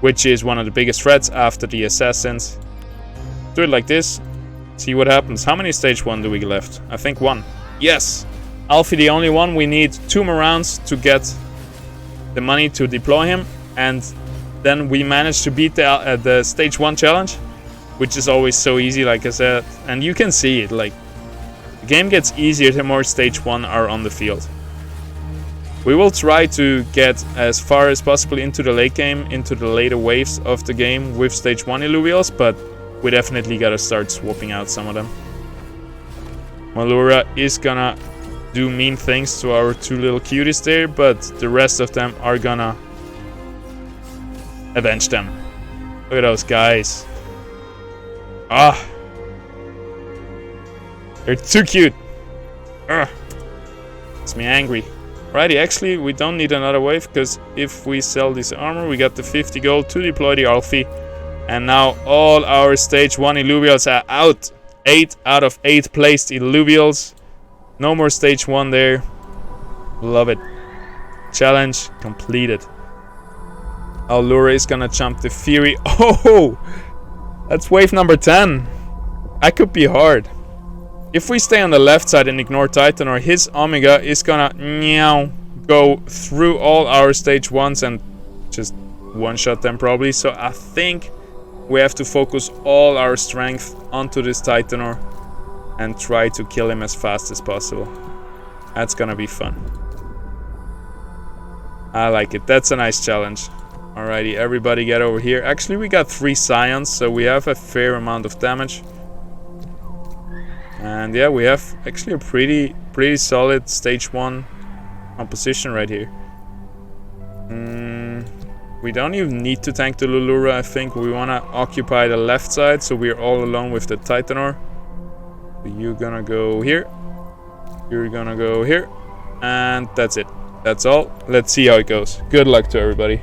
Which is one of the biggest threats after the assassins. Do it like this. See what happens. How many stage 1 do we left? I think 1. Yes! Alfie the only one. We need 2 more rounds to get the money to deploy him. And then we managed to beat the stage 1 challenge. Which is always so easy, like I said. And you can see it. Like, the game gets easier the more stage 1 are on the field. We will try to get as far as possible into the late game, into the later waves of the game with stage 1 Illuvials, but we definitely gotta start swapping out some of them. Malura is gonna do mean things to our 2 little cuties there, but the rest of them are gonna avenge them. Look at those guys. Ah! They're too cute! Ugh. Makes me angry. Righty, actually, we don't need another wave, because if we sell this armor, we got the 50 gold to deploy the Alfie. And now all our stage 1 Illuvials are out. 8 out of 8 placed Illuvials. No more stage 1 there. Love it. Challenge completed. Allura is gonna jump the Fury. Oh! That's wave number 10. That could be hard. If we stay on the left side and ignore Titan, or his Omega is gonna go through all our stage 1s and just one-shot them probably. So I think we have to focus all our strength onto this Titanor and try to kill him as fast as possible. That's gonna be fun. I like it. That's a nice challenge. Alrighty, everybody get over here. Actually, we got 3 Scions, so we have a fair amount of damage. And yeah, we have actually a pretty solid stage 1 composition right here. We don't even need to tank the Lulura, I think. We want to occupy the left side, so we're all alone with the Titanor. You're gonna go here. You're gonna go here. And that's it. That's all. Let's see how it goes. Good luck to everybody.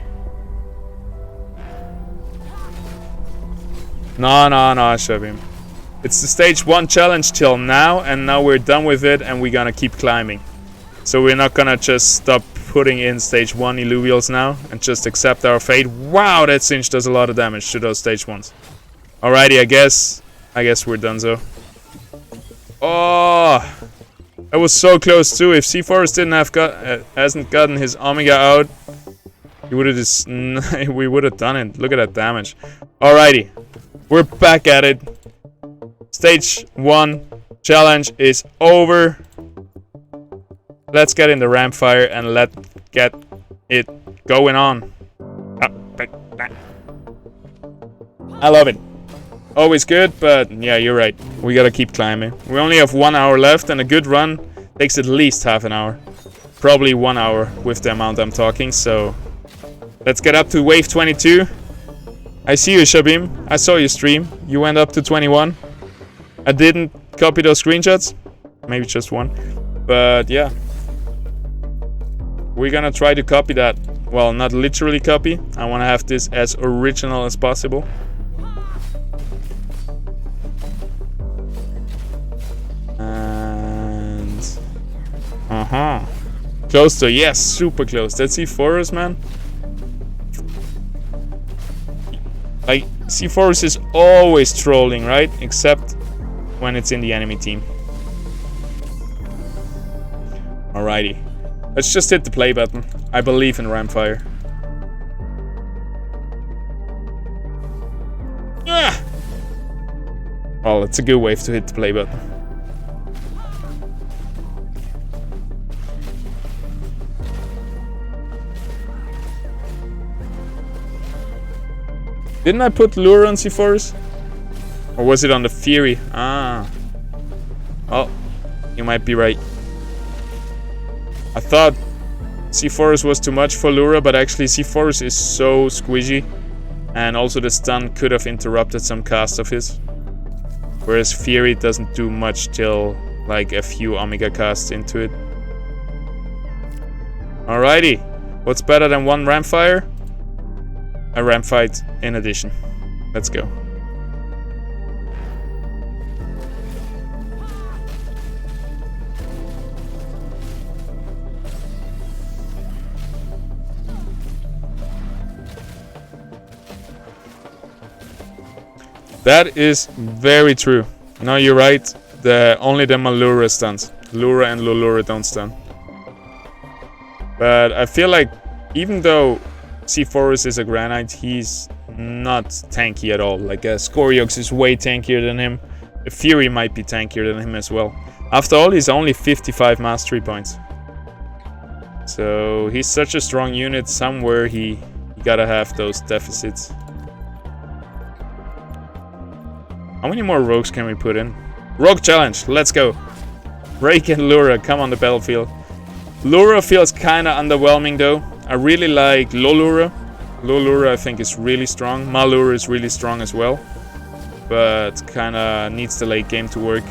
No, Shabim. It's the stage 1 challenge till now, and now we're done with it, and we're gonna keep climbing. So we're not gonna just stop putting in stage 1 Illuvials now and just accept our fate. Wow, that Singe does a lot of damage to those stage 1s. Alrighty, I guess we're done so. Oh, that was so close too. If C-Forest hasn't gotten his Omega out, he would have just we would have done it. Look at that damage. Alrighty, we're back at it. Stage 1 challenge is over. Let's get in the ramp fire and let's get it going on. I love it. Always good, but yeah, you're right. We gotta keep climbing. We only have 1 hour left, and a good run takes at least half an hour. probably 1 hour with the amount I'm talking, so let's get up to wave 22. I see you, Shabim. I saw you stream. You went up to 21. I didn't copy those screenshots. Maybe just one. But yeah. We're gonna try to copy that. Well, not literally copy. I want to have this as original as possible. And... Close to, yes, super close. That's C4s, man. Like, C4s is always trolling, right? Except when it's in the enemy team. Alrighty. Let's just hit the play button. I believe in Ramfire. Ah! Well, it's a good wave to hit the play button. Didn't I put Lure on C4s? Or was it on the Fury? Ah. Well, you might be right. I thought C4s was too much for Lura, but actually C4s is so squishy. And also the stun could have interrupted some cast of his. Whereas Fury doesn't do much till like a few Omega casts into it. Alrighty. What's better than one Ramfire? A Ram fight in addition. Let's go. That is very true. No, you're right. Only the Malura stuns. Lura and Lulura don't stun. But I feel like even though C4s is a Granite, he's not tanky at all. Like Scoriox is way tankier than him. The Fury might be tankier than him as well. After all, he's only 55 mastery points. So he's such a strong unit. Somewhere he gotta have those deficits. How many more rogues can we put in? Rogue challenge, let's go. Rake and Lura, come on the battlefield. Lura feels kinda underwhelming though. I really like Lolura. Lolura I think is really strong. Malura is really strong as well. But kinda needs the late game to work.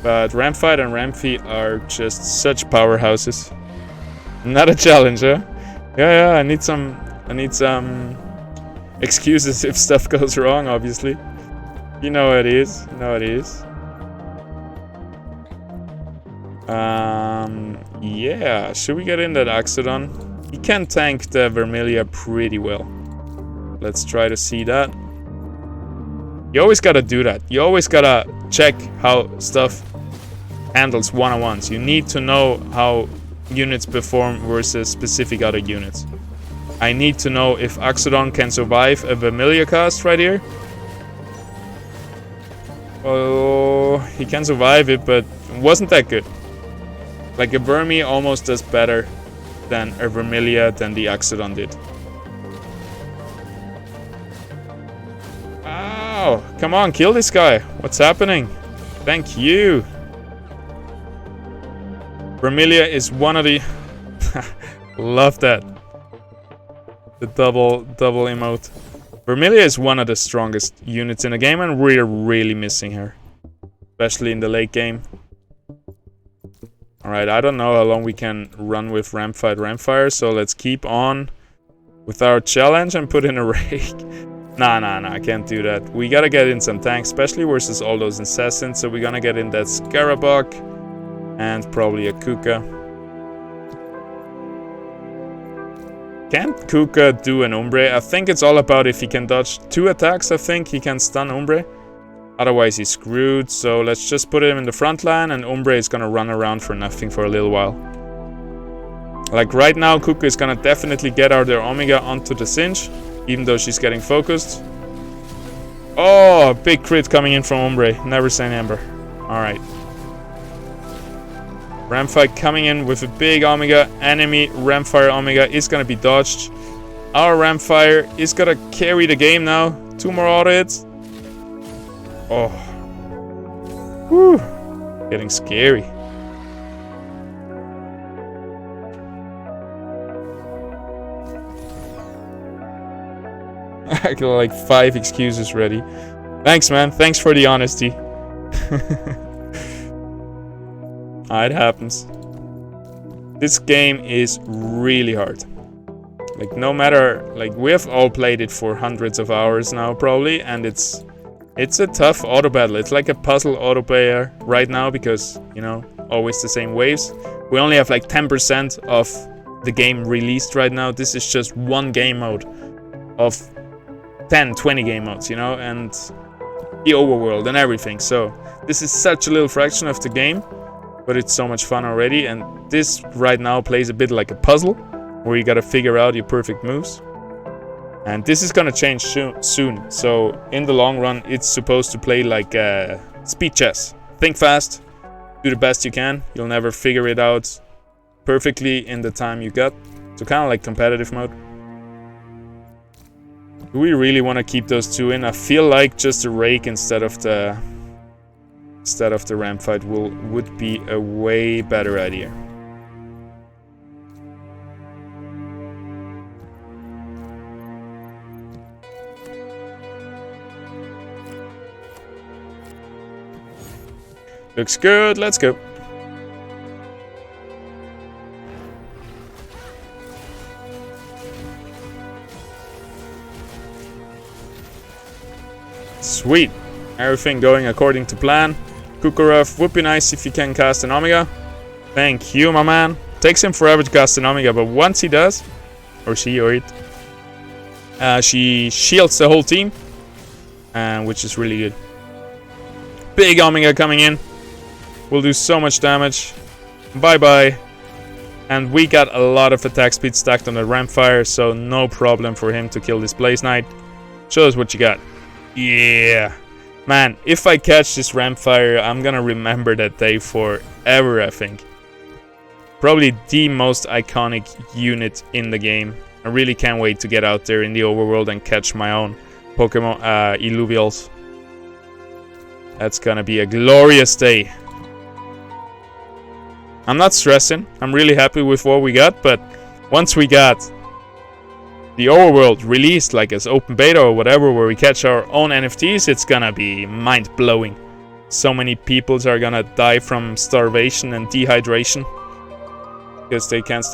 But Ramfight and Ramfy are just such powerhouses. Not a challenge, huh? Yeah, I need some excuses if stuff goes wrong, obviously. You know how it is. Yeah, should we get in that Axodon? He can tank the Vermilia pretty well. Let's try to see that. You always gotta do that. You always gotta check how stuff handles one-on-ones. You need to know how units perform versus specific other units. I need to know if Axodon can survive a Vermilia cast right here. Oh, he can survive it, but it wasn't that good. Like a Vermi almost does better than a Vermilia than the Axodon did. Ow! Come on, kill this guy. What's happening? Thank you. Vermilia is one of the... Love that. The double emote. Vermilia is one of the strongest units in the game, and we're really missing her. Especially in the late game. Alright, I don't know how long we can run with Ramfire, so let's keep on with our challenge and put in a rake. Nah, I can't do that. We gotta get in some tanks, especially versus all those Incessants, so we're gonna get in that Scarabok and probably a Kuka. Can't Kuka do an Umbre? I think it's all about if he can dodge 2 attacks, I think he can stun Umbre. Otherwise he's screwed, so let's just put him in the front line and Umbre is gonna run around for nothing for a little while. Like right now, Kuka is gonna definitely get out their Omega onto the Singe, even though she's getting focused. Oh, big crit coming in from Umbre. Never say never. Alright. Ramfire coming in with a big Omega. Enemy Ramfire Omega is gonna be dodged. Our Ramfire is gonna carry the game now. 2 more auto hits. Oh. Whew. Getting scary. I got like 5 excuses ready. Thanks, man. Thanks for the honesty. It happens. This game is really hard. Like, no matter, like, we have all played it for hundreds of hours now, probably, and it's a tough auto battle. It's like a puzzle auto player right now because, you know, always the same waves. We only have like 10% of the game released right now. This is just one game mode of 10, 20 game modes, you know, and the overworld and everything. So this is such a little fraction of the game, but it's so much fun already. And this right now plays a bit like a puzzle where you gotta figure out your perfect moves. And this is gonna change soon. So in the long run, it's supposed to play like speed chess. Think fast, do the best you can. You'll never figure it out perfectly in the time you got. So kind of like competitive mode. Do we really want to keep those two in? I feel like just a rake instead of the ramp fight would be a way better idea. Looks good, let's go. Sweet. Everything going according to plan. Kukurov, would be nice if you can cast an Omega. Thank you, my man. Takes him forever to cast an Omega, but once he does, or she or it, she shields the whole team, which is really good. Big Omega coming in. Will do so much damage. Bye-bye. And we got a lot of attack speed stacked on the Rampfire, so no problem for him to kill this Blaze Knight. Show us what you got. Yeah. Man, if I catch this Rampfire, I'm gonna remember that day forever, I think. Probably the most iconic unit in the game. I really can't wait to get out there in the overworld and catch my own Pokemon Illuvials. That's gonna be a glorious day. I'm not stressing. I'm really happy with what we got, but once we got the overworld released, like as open beta or whatever, where we catch our own NFTs, it's gonna be mind-blowing. So many people are gonna die from starvation and dehydration because they can't stop